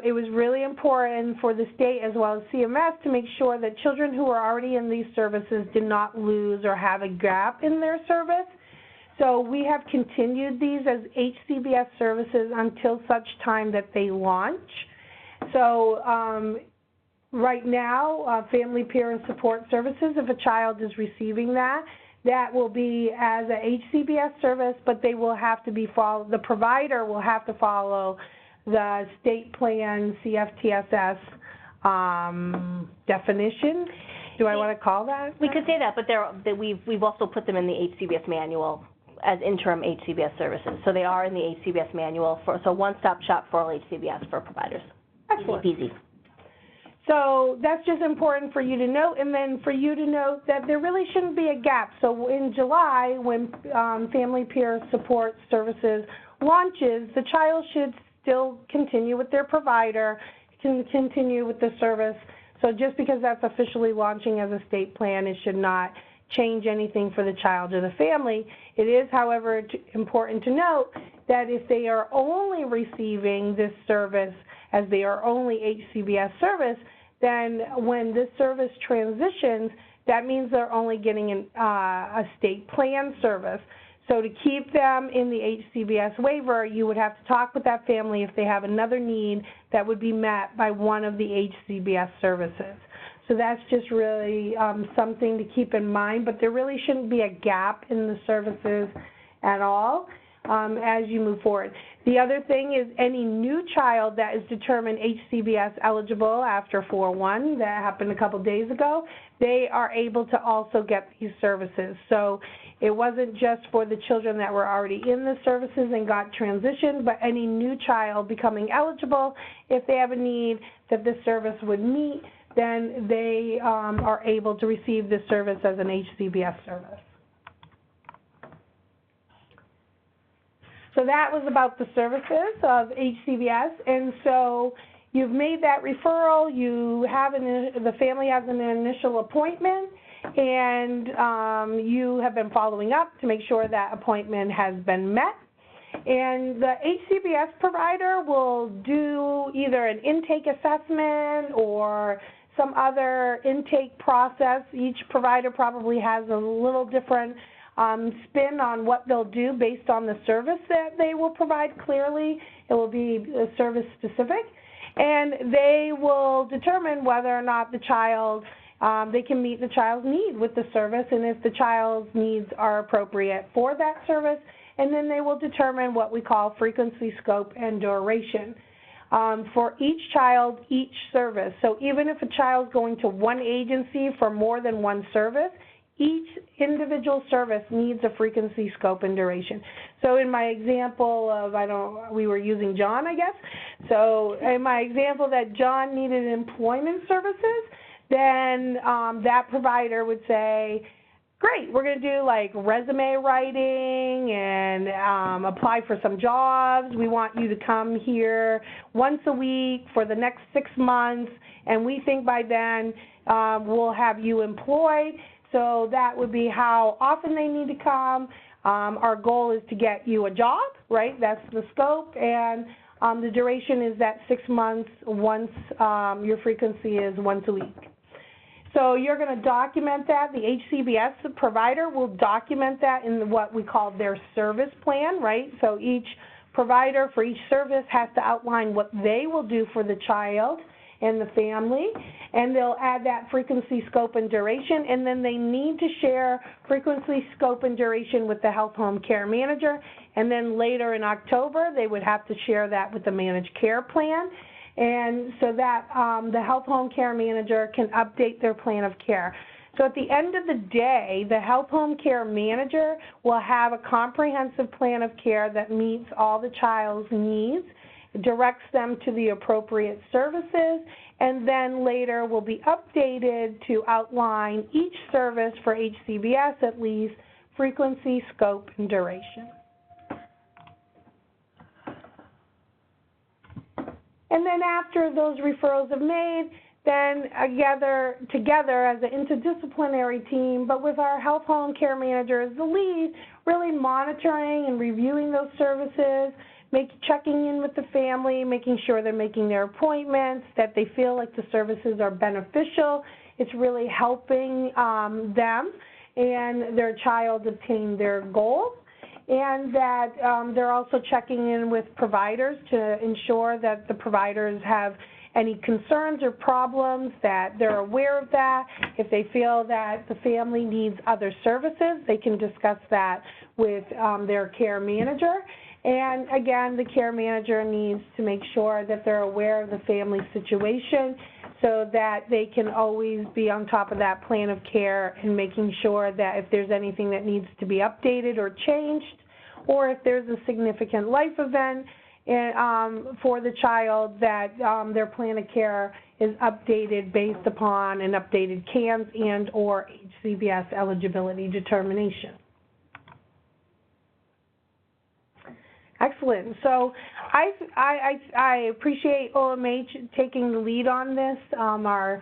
It was really important for the state as well as CMS to make sure that children who are already in these services did not lose or have a gap in their service. So we have continued these as HCBS services until such time that they launch. So right now, Family Peer and Support Services, if a child is receiving that, that will be as a HCBS service, but they will have to be the provider will have to follow the state plan CFTSS definition. Do I want to call that? We could say that, but we've also put them in the HCBS manual as interim HCBS services. So they are in the HCBS manual so one-stop shop for all HCBS for providers. Excellent. Easy peasy. So that's just important for you to note, and then for you to note that there really shouldn't be a gap. So in July, when Family Peer Support Services launches, the child should still continue with their provider, can continue with the service. So just because that's officially launching as a state plan, it should not change anything for the child or the family. It is, however, important to note that if they are only receiving this service as they are only HCBS service, then when this service transitions, that means they're only getting a state plan service. So to keep them in the HCBS waiver, you would have to talk with that family if they have another need that would be met by one of the HCBS services. So that's just really something to keep in mind, but there really shouldn't be a gap in the services at all as you move forward. The other thing is any new child that is determined HCBS eligible after 4/1, that happened a couple days ago, they are able to also get these services. So it wasn't just for the children that were already in the services and got transitioned, but any new child becoming eligible, if they have a need that this service would meet, then they are able to receive this service as an HCBS service. So that was about the services of HCBS, and so you've made that referral, you have the family has an initial appointment, and you have been following up to make sure that appointment has been met. And the HCBS provider will do either an intake assessment or some other intake process. Each provider probably has a little different spin on what they'll do based on the service that they will provide. Clearly, it will be service specific, and they will determine whether or not the child, they can meet the child's need with the service, and if the child's needs are appropriate for that service, and then they will determine what we call frequency, scope, and duration. For each child, each service. So even if a child's going to one agency for more than one service, each individual service needs a frequency, scope, and duration. So in my example of, we were using John, I guess. So in my example that John needed employment services, then that provider would say, great, we're going to do like resume writing and apply for some jobs. We want you to come here once a week for the next 6 months, and we think by then we'll have you employed. So that would be how often they need to come. Our goal is to get you a job, right? That's the scope, and the duration is that 6 months once your frequency is once a week. So you're going to document that. The HCBS provider will document that in what we call their service plan, right? So each provider for each service has to outline what they will do for the child and the family, and they'll add that frequency, scope, and duration, and then they need to share frequency, scope, and duration with the health home care manager, and then later in October they would have to share that with the managed care plan. And so that the health home care manager can update their plan of care. So at the end of the day, the health home care manager will have a comprehensive plan of care that meets all the child's needs, directs them to the appropriate services, and then later will be updated to outline each service for HCBS at least, frequency, scope, and duration. And then after those referrals are made, then together as an interdisciplinary team, but with our health home care manager as the lead, really monitoring and reviewing those services, checking in with the family, making sure they're making their appointments, that they feel like the services are beneficial. It's really helping them and their child obtain their goals. And that they're also checking in with providers to ensure that the providers have any concerns or problems, that they're aware of that. If they feel that the family needs other services, they can discuss that with their care manager. And again, the care manager needs to make sure that they're aware of the family situation so that they can always be on top of that plan of care and making sure that if there's anything that needs to be updated or changed, or if there's a significant life event and, for the child that their plan of care is updated based upon an updated CANS and or HCBS eligibility determination. Excellent. So I appreciate OMH taking the lead on this, our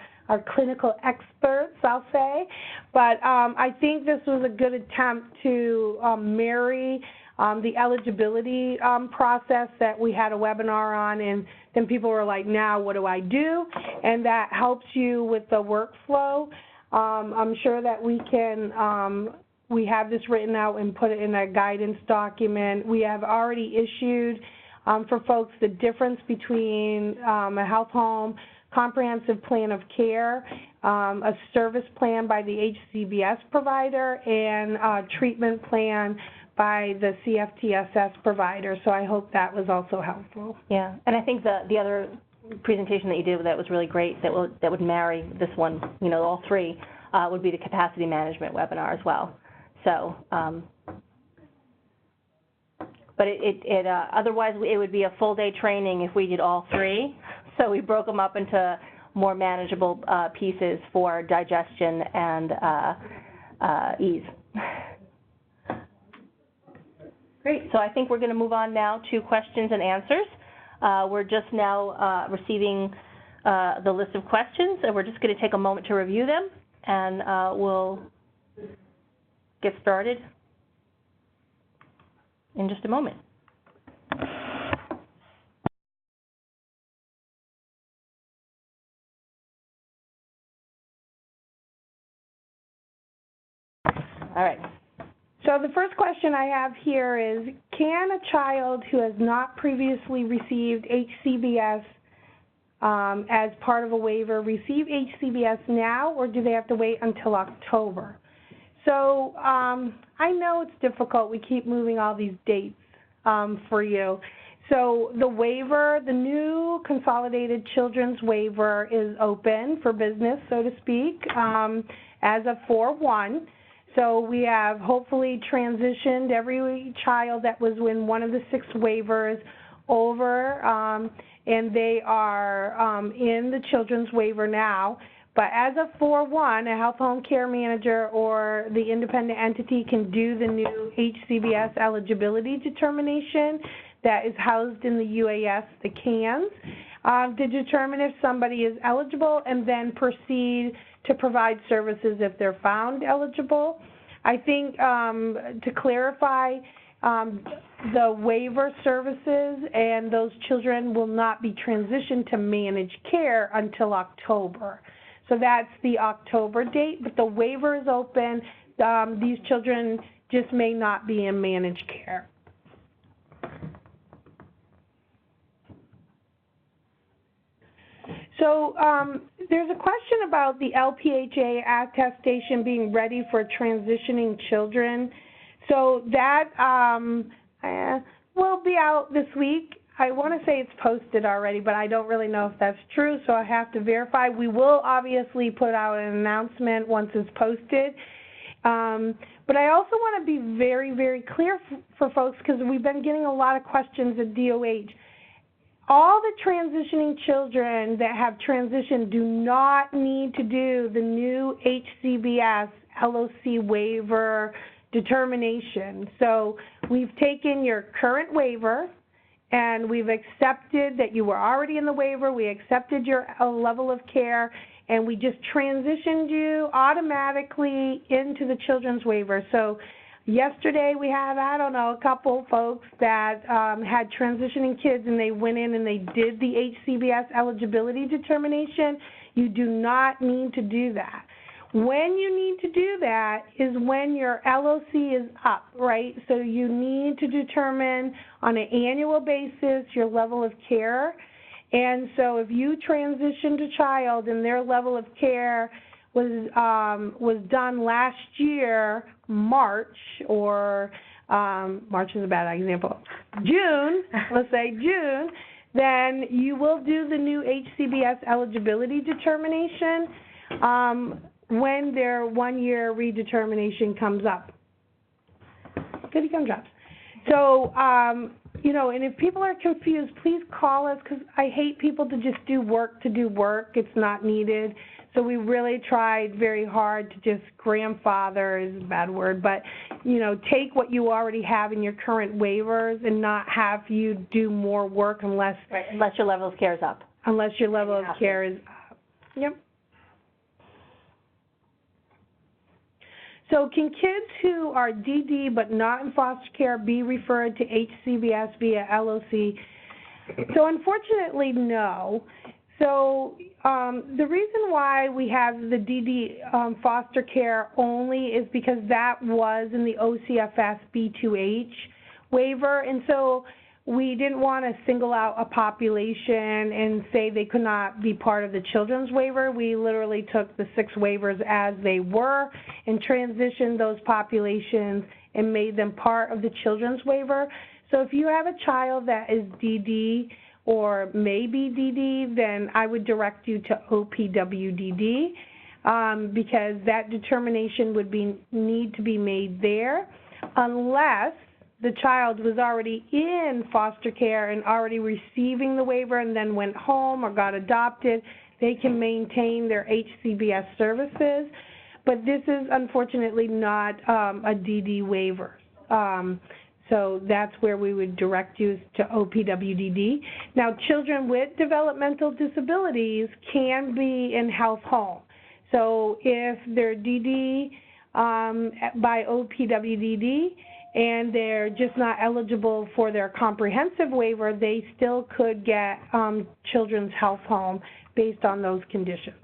clinical experts, I'll say. But I think this was a good attempt to marry the eligibility process that we had a webinar on, and then people were like, now what do I do? And that helps you with the workflow. I'm sure that we can we have this written out and put it in a guidance document. We have already issued for folks the difference between a health home comprehensive plan of care, a service plan by the HCBS provider, and a treatment plan by the CFTSS provider. So I hope that was also helpful. Yeah, and I think the other presentation that you did that was really great, that would marry this one, you know, all three, would be the capacity management webinar as well. So, but otherwise it would be a full day training if we did all three. So we broke them up into more manageable pieces for digestion and ease. Great. So I think we're going to move on now to questions and answers. We're just now receiving the list of questions, and we're just going to take a moment to review them, and we'll get started in just a moment. All right. So the first question I have here is, can a child who has not previously received HCBS as part of a waiver receive HCBS now, or do they have to wait until October? So I know it's difficult. We keep moving all these dates for you. So the waiver, the new Consolidated Children's Waiver is open for business, so to speak, as of 4/1. So we have hopefully transitioned every child that was in one of the 6 waivers over, and they are in the children's waiver now. But as of 4/1, a health home care manager or the independent entity can do the new HCBS eligibility determination that is housed in the UAS, the CANS, to determine if somebody is eligible and then proceed to provide services if they're found eligible. I think to clarify, the waiver services and those children will not be transitioned to managed care until October. So that's the October date, but the waiver is open. These children just may not be in managed care. So there's a question about the LPHA attestation being ready for transitioning children. So that will be out this week. I want to say it's posted already, but I don't really know if that's true, so I have to verify. We will obviously put out an announcement once it's posted. But I also want to be very, very clear for folks, because we've been getting a lot of questions at DOH. All the transitioning children that have transitioned do not need to do the new HCBS LOC waiver determination. So we've taken your current waiver and we've accepted that you were already in the waiver, we accepted your level of care, and we just transitioned you automatically into the children's waiver. So yesterday we had, I don't know, a couple folks that had transitioning kids and they went in and they did the HCBS eligibility determination. You do not need to do that. When you need to do that is when your LOC is up, right? So you need to determine on an annual basis your level of care. And so if you transitioned a child and their level of care was done last year, March, or March is a bad example, June, let's say June, then you will do the new HCBS eligibility determination when their one-year redetermination comes up. Goody gumdrops. So you know, and if people are confused, please call us, because I hate people to just do work to do work. It's not needed. So we really tried very hard to just grandfather is a bad word, but, you know, take what you already have in your current waivers and not have you do more work unless your level of care is up. Unless your level of care is up. Yep. So can kids who are DD but not in foster care be referred to HCBS via LOC? So unfortunately, no. So the reason why we have the DD foster care only is because that was in the OCFS B2H waiver, and so we didn't want to single out a population and say they could not be part of the children's waiver. We literally took the 6 waivers as they were and transitioned those populations and made them part of the children's waiver. So if you have a child that is DD or may be DD, then I would direct you to OPWDD because that determination would need to be made there unless the child was already in foster care and already receiving the waiver and then went home or got adopted. They can maintain their HCBS services, but this is unfortunately not a DD waiver. So that's where we would direct you to OPWDD. Now, children with developmental disabilities can be in health home. So if they're DD by OPWDD and they're just not eligible for their comprehensive waiver, they still could get children's health home based on those conditions.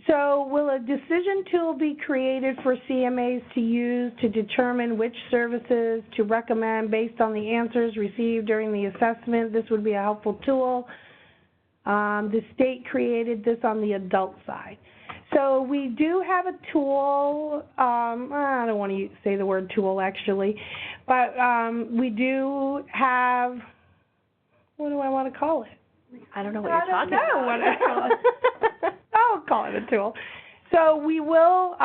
So will a decision tool be created for CMAs to use to determine which services to recommend based on the answers received during the assessment? This would be a helpful tool. The state created this on the adult side. So we do have a tool, I don't want to say the word tool actually, but we do have, what do I want to call it? I don't know what you're talking about. I don't know what I call it. I'll call it a tool. So we will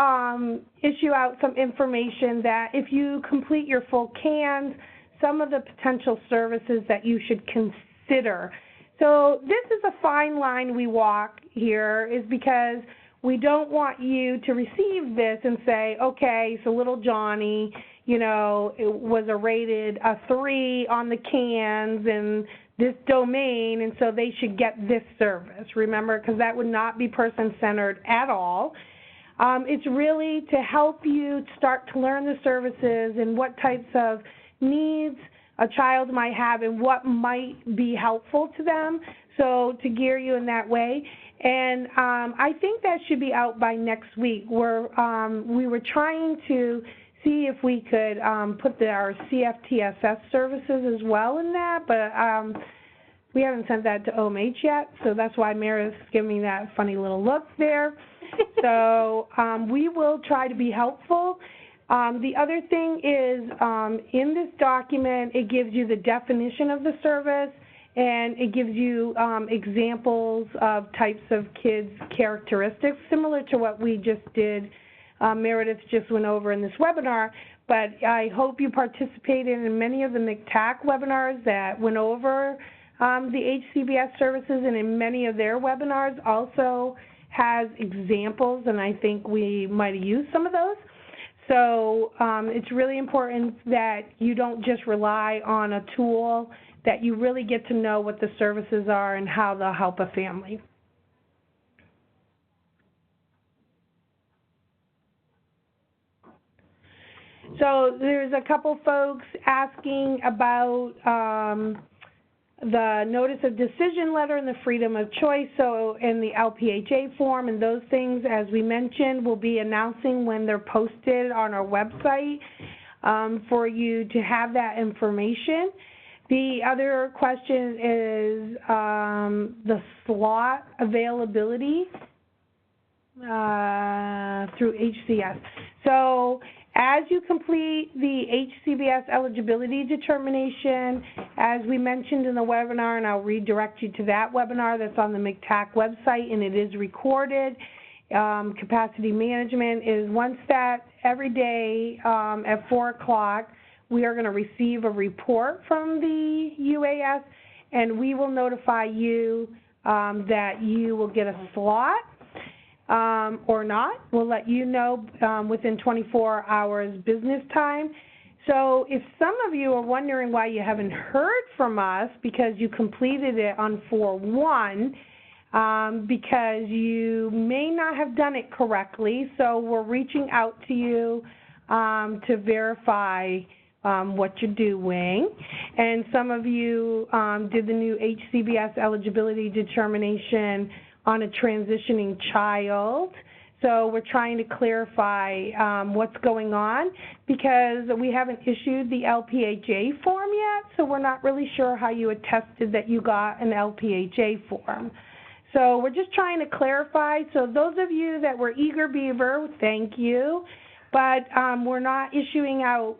issue out some information that if you complete your full CANs, some of the potential services that you should consider. So this is a fine line we walk here, is because we don't want you to receive this and say, okay, so little Johnny, you know, it was rated a 3 on the CANs and this domain, and so they should get this service, remember, because that would not be person-centered at all. It's really to help you start to learn the services and what types of needs a child might have and what might be helpful to them, so to gear you in that way. And I think that should be out by next week. We were trying to see if we could put our CFTSS services as well in that, but we haven't sent that to OMH yet, so that's why Meredith's giving me that funny little look there. So we will try to be helpful. The other thing is in this document, it gives you the definition of the service, and it gives you examples of types of kids' characteristics, similar to what we just did. Meredith just went over in this webinar, but I hope you participated in many of the MCTAC webinars that went over the HCBS services, and in many of their webinars also has examples, and I think we might have used some of those. So it's really important that you don't just rely on a tool, that you really get to know what the services are and how they'll help a family. So there's a couple folks asking about the notice of decision letter and the freedom of choice, so in the LPHA form, and those things, as we mentioned, we'll be announcing when they're posted on our website for you to have that information. The other question is the slot availability through HCS. So As you complete the HCBS eligibility determination, as we mentioned in the webinar, and I'll redirect you to that webinar that's on the MCTAC website, and it is recorded. Capacity management is once that every day at 4 o'clock, we are going to receive a report from the UAS, and we will notify you that you will get a slot or not. We'll let you know within 24 hours business time. So if some of you are wondering why you haven't heard from us because you completed it on 4/1, because you may not have done it correctly, so we're reaching out to you to verify what you're doing. And some of you did the new HCBS eligibility determination on a transitioning child. So we're trying to clarify what's going on because we haven't issued the LPHA form yet, so we're not really sure how you attested that you got an LPHA form. So we're just trying to clarify. So those of you that were eager beaver, thank you, but we're not issuing out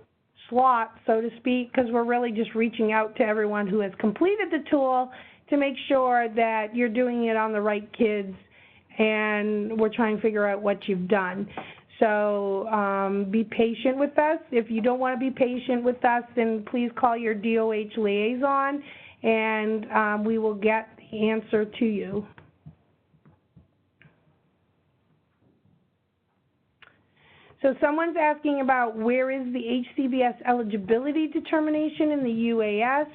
slots, so to speak, because we're really just reaching out to everyone who has completed the tool to make sure that you're doing it on the right kids, and we're trying to figure out what you've done. So be patient with us. If you don't want to be patient with us, then please call your DOH liaison, and we will get the answer to you. So someone's asking about where is the HCBS eligibility determination in the UAS.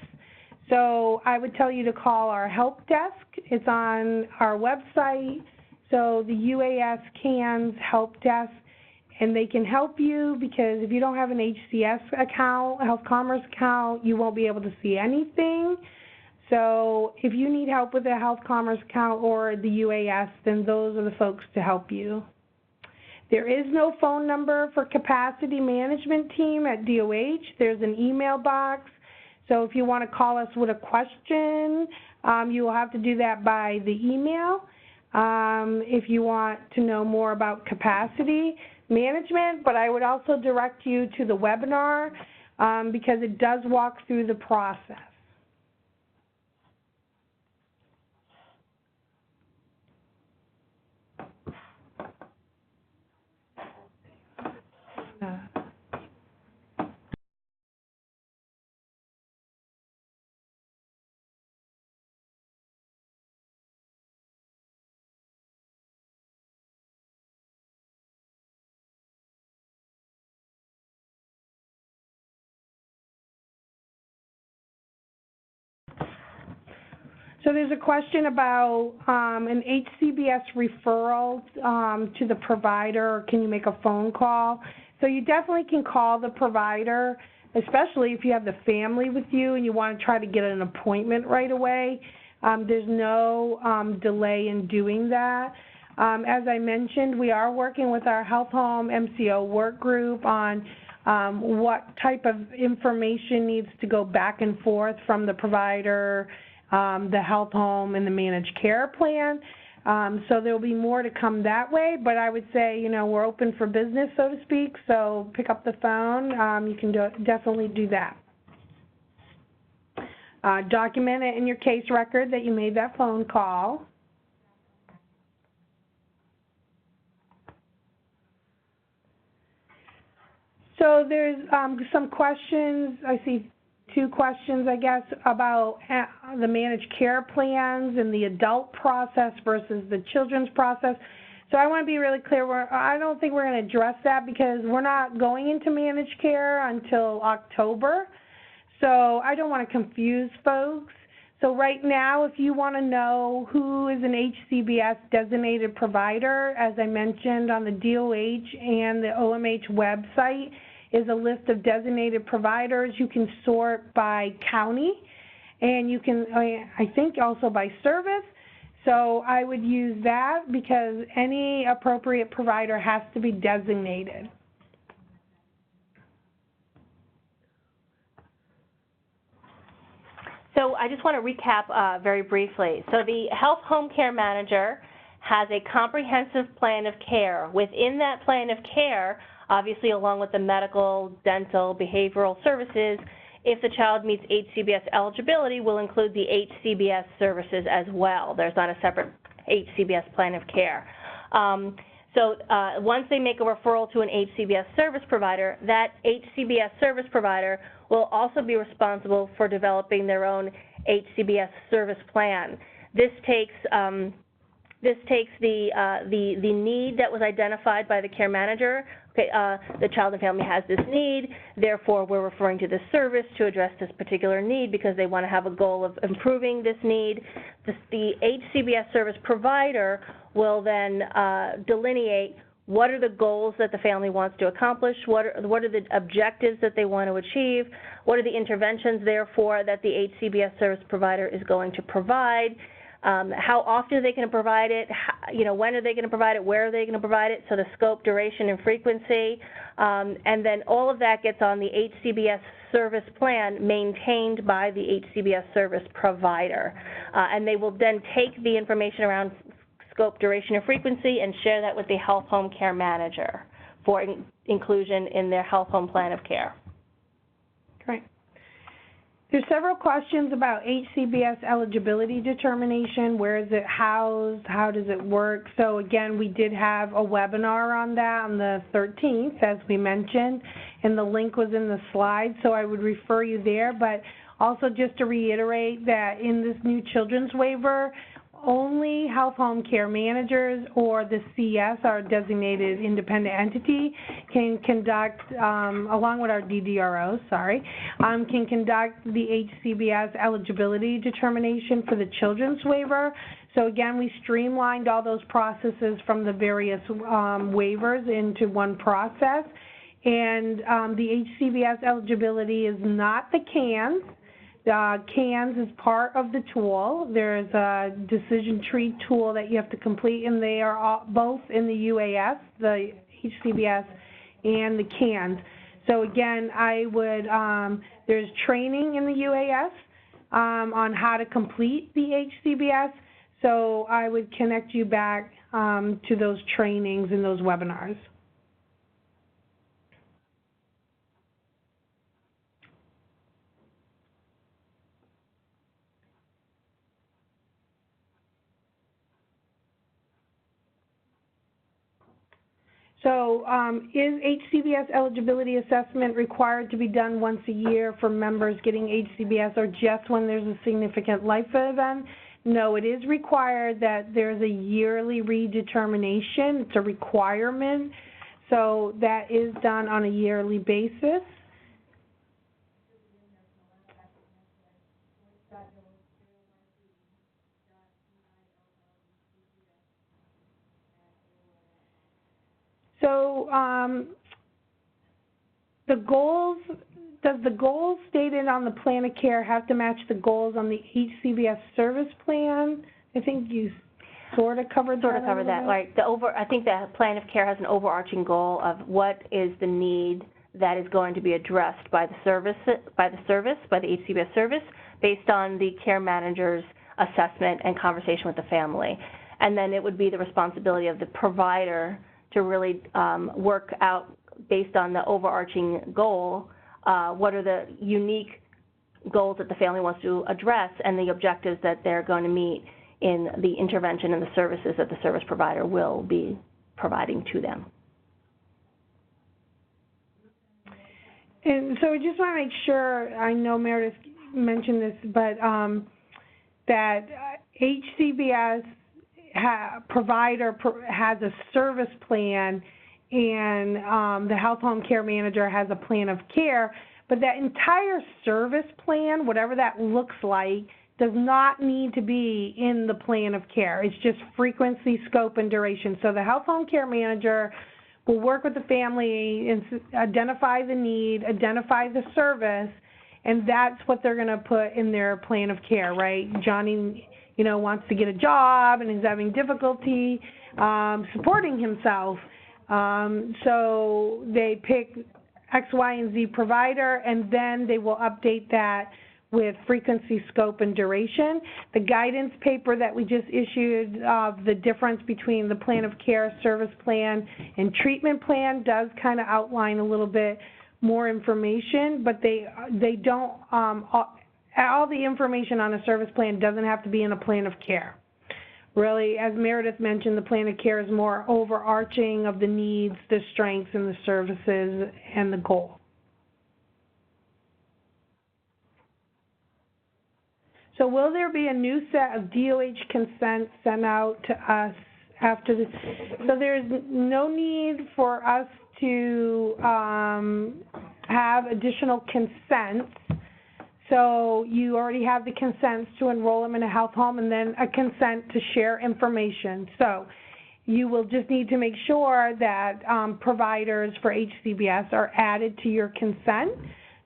So I would tell you to call our help desk. It's on our website. So the UAS CANS help desk, and they can help you because if you don't have an HCS account, a Health Commerce account, you won't be able to see anything. So if you need help with a Health Commerce account or the UAS, then those are the folks to help you. There is no phone number for capacity management team at DOH. There's an email box. So if you want to call us with a question, you will have to do that by the email. If you want to know more about capacity management, but I would also direct you to the webinar because it does walk through the process. So there's a question about an HCBS referral to the provider. Can you make a phone call? So you definitely can call the provider, especially if you have the family with you and you want to try to get an appointment right away. There's no delay in doing that. As I mentioned, we are working with our Health Home MCO work group on what type of information needs to go back and forth from the provider, the health home, and the managed care plan. So there will be more to come that way, but I would say, you know, we're open for business, so to speak, so pick up the phone. You can definitely do that. Document it in your case record that you made that phone call. So there's some questions. I see 2 questions, I guess, about the managed care plans and the adult process versus the children's process. So I want to be really clear. I don't think we're going to address that because we're not going into managed care until October. So I don't want to confuse folks. So right now, if you want to know who is an HCBS designated provider, as I mentioned on the DOH and the OMH website, is a list of designated providers. You can sort by county, and you can, I think, also by service. So I would use that because any appropriate provider has to be designated. So I just want to recap very briefly. So the Health Home Care Manager has a comprehensive plan of care. Within that plan of care Obviously, along with the medical, dental, behavioral services, if the child meets HCBS eligibility, we'll include the HCBS services as well. There's not a separate HCBS plan of care. So once they make a referral to an HCBS service provider, that HCBS service provider will also be responsible for developing their own HCBS service plan. This takes the need that was identified by the care manager. Okay, the child and family has this need, therefore we're referring to this service to address this particular need because they want to have a goal of improving this need. The HCBS service provider will then delineate what are the goals that the family wants to accomplish, what are the objectives that they want to achieve, what are the interventions, therefore, that the HCBS service provider is going to provide, how often are they going to provide it, when are they going to provide it, where are they going to provide it, so the scope, duration, and frequency, and then all of that gets on the HCBS service plan maintained by the HCBS service provider. And they will then take the information around scope, duration, and frequency and share that with the health home care manager for inclusion in their health home plan of care. Great. There's several questions about HCBS eligibility determination. Where is it housed? How does it work? So again, we did have a webinar on that on the 13th, as we mentioned, and the link was in the slide, so I would refer you there. But also just to reiterate that in this new children's waiver, only health home care managers or the CS, our designated independent entity, can conduct, along with our DDROs, can conduct the HCBS eligibility determination for the children's waiver. So again, we streamlined all those processes from the various waivers into one process. And the HCBS eligibility is not the CANS. CANS is part of the tool. There's a decision tree tool that you have to complete, and they are all, both in the UAS, the HCBS, and the CANS. So again, I would, there's training in the UAS on how to complete the HCBS, so I would connect you back to those trainings and those webinars. So is HCBS eligibility assessment required to be done once a year for members getting HCBS or just when there's a significant life event? No, it is required that there's a yearly redetermination. It's a requirement. So that is done on a yearly basis. So the goals, does the goals stated on the plan of care have to match the goals on the HCBS service plan? I think you sort of covered that. Right. I think the plan of care has an overarching goal of what is the need that is going to be addressed by the HCBS service, based on the care manager's assessment and conversation with the family. And then it would be the responsibility of the provider to really work out, based on the overarching goal, what are the unique goals that the family wants to address and the objectives that they're going to meet in the intervention and the services that the service provider will be providing to them. And so I just want to make sure, I know Meredith mentioned this, but that HCBS provider has a service plan, and the health home care manager has a plan of care, but that entire service plan, whatever that looks like, does not need to be in the plan of care. It's just frequency, scope, and duration. So the health home care manager will work with the family and identify the need, identify the service, and that's what they're going to put in their plan of care, right? Johnny, wants to get a job and is having difficulty supporting himself. So they pick X, Y, and Z provider, and then they will update that with frequency, scope, and duration. The guidance paper that we just issued of the difference between the plan of care, service plan, and treatment plan does kind of outline a little bit more information, but they don't, all the information on a service plan doesn't have to be in a plan of care. Really, as Meredith mentioned, the plan of care is more overarching of the needs, the strengths, and the services, and the goal. So will there be a new set of DOH consents sent out to us after this? So there's no need for us to have additional consents. So you already have the consents to enroll them in a health home and then a consent to share information. So you will just need to make sure that providers for HCBS are added to your consent.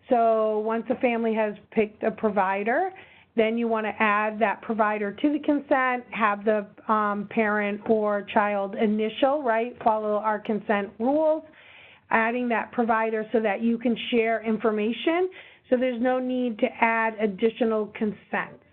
So once a family has picked a provider, then you want to add that provider to the consent, have the parent or child initial, right, follow our consent rules, adding that provider so that you can share information. So there's no need to add additional consents.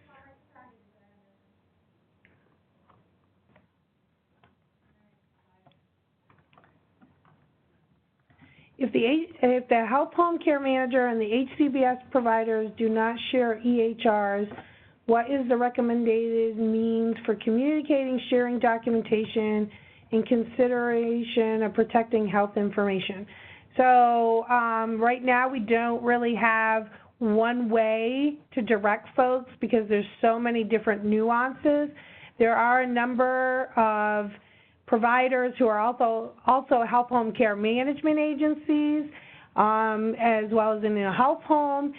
If the health home care manager and the HCBS providers do not share EHRs, what is the recommended means for communicating, sharing documentation, in consideration of protecting health information? So right now we don't really have one way to direct folks because there's so many different nuances. There are a number of providers who are also health home care management agencies, as well as in a health home.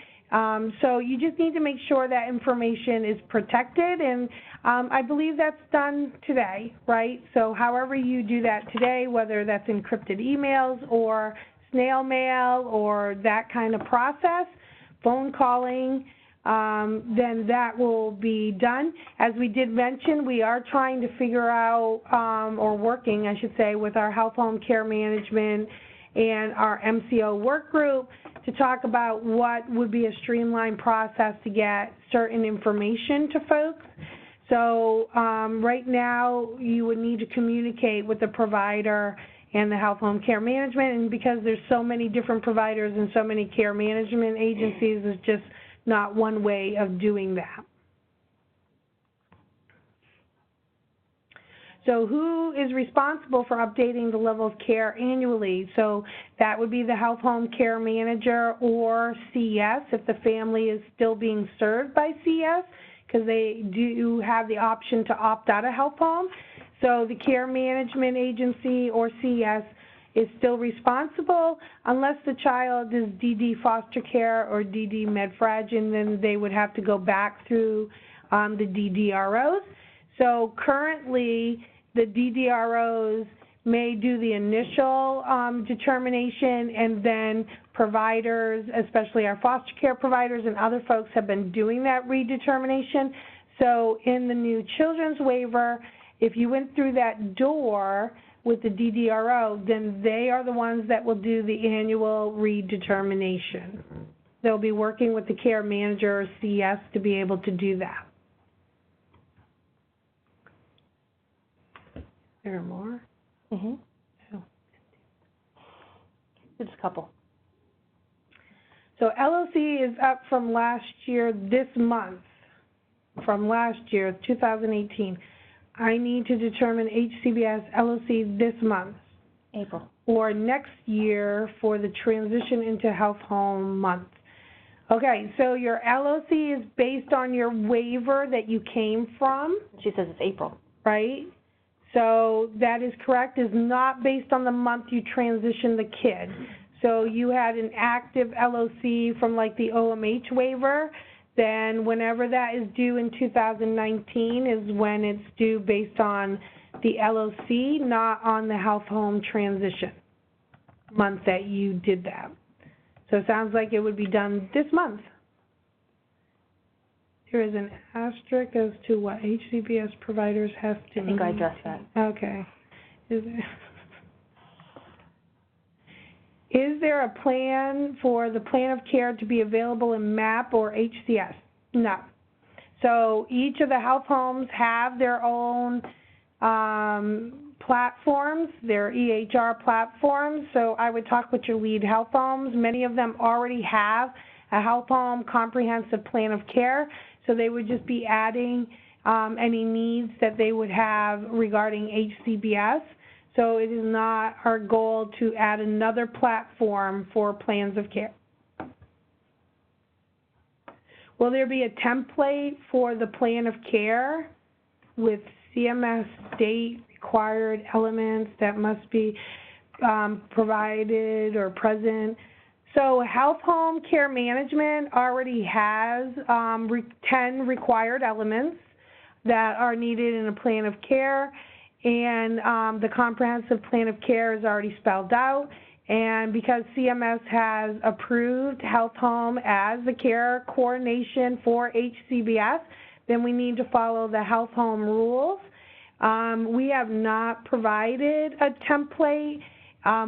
So you just need to make sure that information is protected, and I believe that's done today, right? So however you do that today, whether that's encrypted emails or snail mail or that kind of process, phone calling, then that will be done. As we did mention, we are trying to figure out, or working, I should say, with our health home care management and our MCO work group to talk about what would be a streamlined process to get certain information to folks. So right now, you would need to communicate with the provider and the health home care management, and because there's so many different providers and so many care management agencies, it's just not one way of doing that. So who is responsible for updating the level of care annually? So that would be the health home care manager or CS if the family is still being served by CS, because they do have the option to opt out of health home. So the care management agency or CS is still responsible unless the child is DD foster care or DD med-frag, and then they would have to go back through the DDROs. So currently, the DDROs may do the initial determination, and then providers, especially our foster care providers and other folks, have been doing that redetermination. So in the new children's waiver, if you went through that door with the DDRO, then they are the ones that will do the annual redetermination. They'll be working with the care manager or CS to be able to do that. There are more? Mm-hmm. Oh. Just a couple. So LOC is up from last year this month, from last year, 2018. I need to determine HCBS LOC this month. April. Or next year for the transition into health home month. Okay, so your LOC is based on your waiver that you came from. She says it's April. Right? So that is correct. Is not based on the month you transitioned the kid. So you had an active LOC from like the OMH waiver, then whenever that is due in 2019 is when it's due based on the LOC, not on the health home transition month that you did that. So it sounds like it would be done this month. There is an asterisk as to what HCBS providers have to. I think I addressed that. Okay. Is there a plan for the plan of care to be available in MAP or HCS? No. So each of the health homes have their own platforms, their EHR platforms. So I would talk with your lead health homes. Many of them already have a health home comprehensive plan of care. So they would just be adding any needs that they would have regarding HCBS. So it is not our goal to add another platform for plans of care. Will there be a template for the plan of care with CMS state required elements that must be provided or present? So health home care management already has 10 required elements that are needed in a plan of care, and the comprehensive plan of care is already spelled out. And because CMS has approved health home as the care coordination for HCBS, then we need to follow the health home rules. We have not provided a template.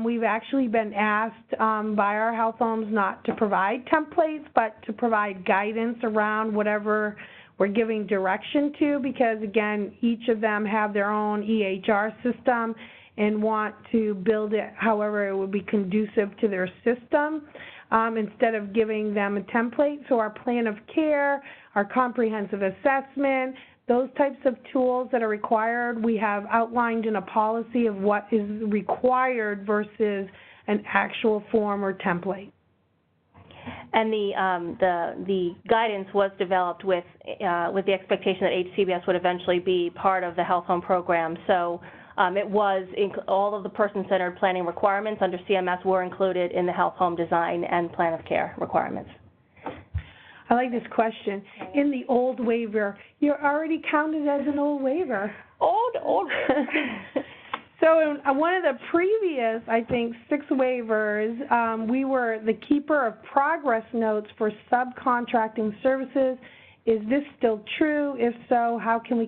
We've actually been asked by our health homes not to provide templates, but to provide guidance around whatever we're giving direction to, because again, each of them have their own EHR system and want to build it however it would be conducive to their system instead of giving them a template. So our plan of care, our comprehensive assessment, those types of tools that are required, we have outlined in a policy of what is required versus an actual form or template. And the guidance was developed with the expectation that HCBS would eventually be part of the health home program. So it was all of the person-centered planning requirements under CMS were included in the health home design and plan of care requirements. I like this question. In the old waiver, you're already counted as an old waiver. Old. So in one of the previous, I think, 6 waivers, we were the keeper of progress notes for subcontracting services. Is this still true? If so, how can we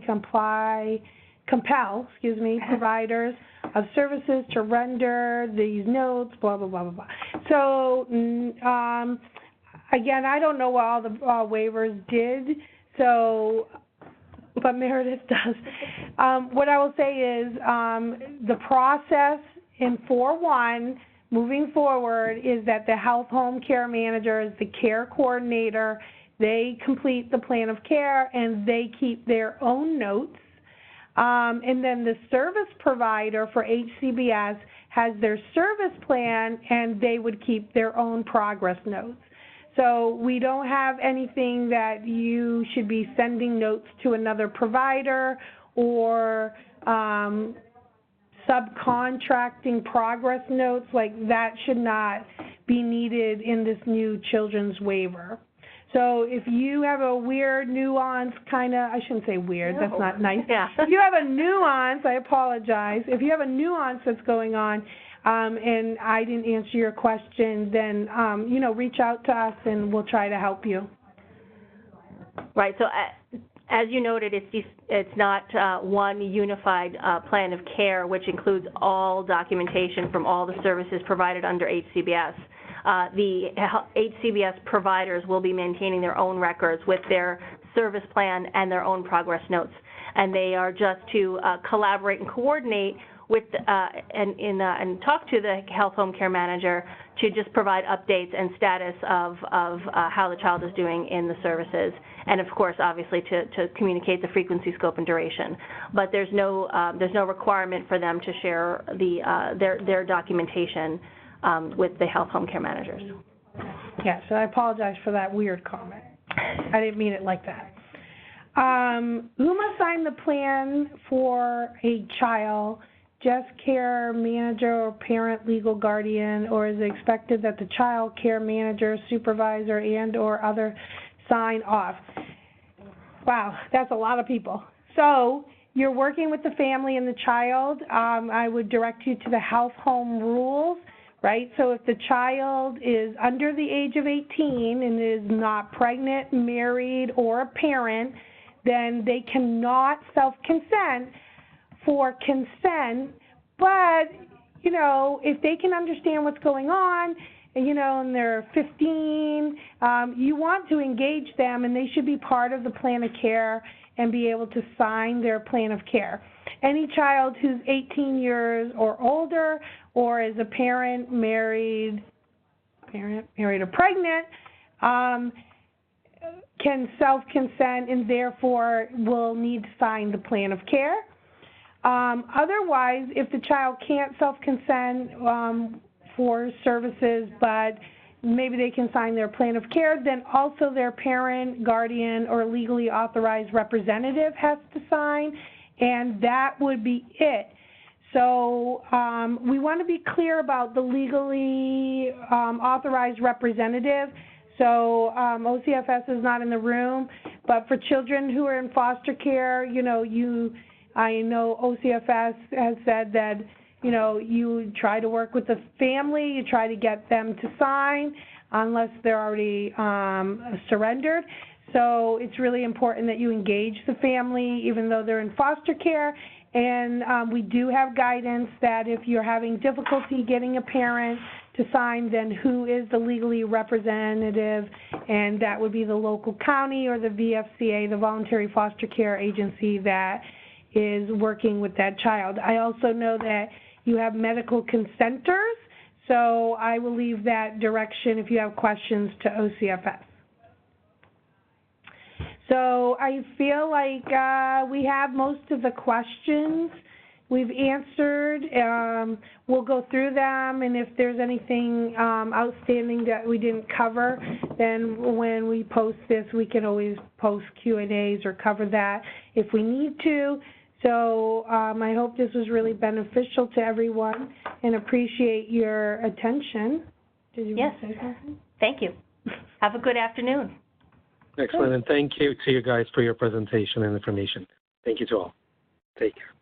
compel providers of services to render these notes, blah, blah, blah, blah, blah. So, again, I don't know what all the waivers did, so, but Meredith does. What I will say is the process in 4.1 moving forward is that the health home care manager is the care coordinator. They complete the plan of care and they keep their own notes. And then the service provider for HCBS has their service plan and they would keep their own progress notes. So we don't have anything that you should be sending notes to another provider or subcontracting progress notes. Like that should not be needed in this new children's waiver. So if you have a weird nuance I shouldn't say weird, that's not nice. Yeah. If you have a nuance, I apologize. If you have a nuance that's going on and I didn't answer your question, then, reach out to us and we'll try to help you. Right. So as you noted, it's not one unified plan of care, which includes all documentation from all the services provided under HCBS. The HCBS providers will be maintaining their own records with their service plan and their own progress notes, and they are just to collaborate and coordinate with and talk to the health home care manager to just provide updates and status of how the child is doing in the services, and of course, obviously, to communicate the frequency, scope, and duration. But there's no requirement for them to share their documentation with the health home care managers. Yeah, so I apologize for that weird comment. I didn't mean it like that. Who must sign the plan for a child? Just care manager or parent legal guardian, or is it expected that the child care manager, supervisor, and or other sign off? Wow, that's a lot of people. So you're working with the family and the child. I would direct you to the health home rules. Right, so if the child is under the age of 18 and is not pregnant, married, or a parent, then they cannot self-consent for consent. But, if they can understand what's going on you know, and they're 15, you want to engage them, and they should be part of the plan of care and be able to sign their plan of care. Any child who's 18 years or older, or is a parent, married or pregnant, can self-consent and therefore will need to sign the plan of care. Otherwise, if the child can't self-consent for services, but maybe they can sign their plan of care, then also their parent, guardian, or legally authorized representative has to sign, and that would be it. So we want to be clear about the legally authorized representative. So OCFS is not in the room, but for children who are in foster care, you know, I know OCFS has said that, you know, you try to work with the family, you try to get them to sign unless they're already surrendered. So it's really important that you engage the family even though they're in foster care. And we do have guidance that if you're having difficulty getting a parent to sign, then who is the legally representative, and that would be the local county or the VFCA, the Voluntary Foster Care Agency that is working with that child. I also know that you have medical consenters, so I will leave that direction if you have questions to OCFS. So I feel like we have most of the questions we've answered. We'll go through them, and if there's anything outstanding that we didn't cover, then when we post this, we can always post Q&As or cover that if we need to. So I hope this was really beneficial to everyone and appreciate your attention. Did you want to say something? Thank you. Have a good afternoon. Excellent, and thank you to you guys for your presentation and information. Thank you to all. Take care.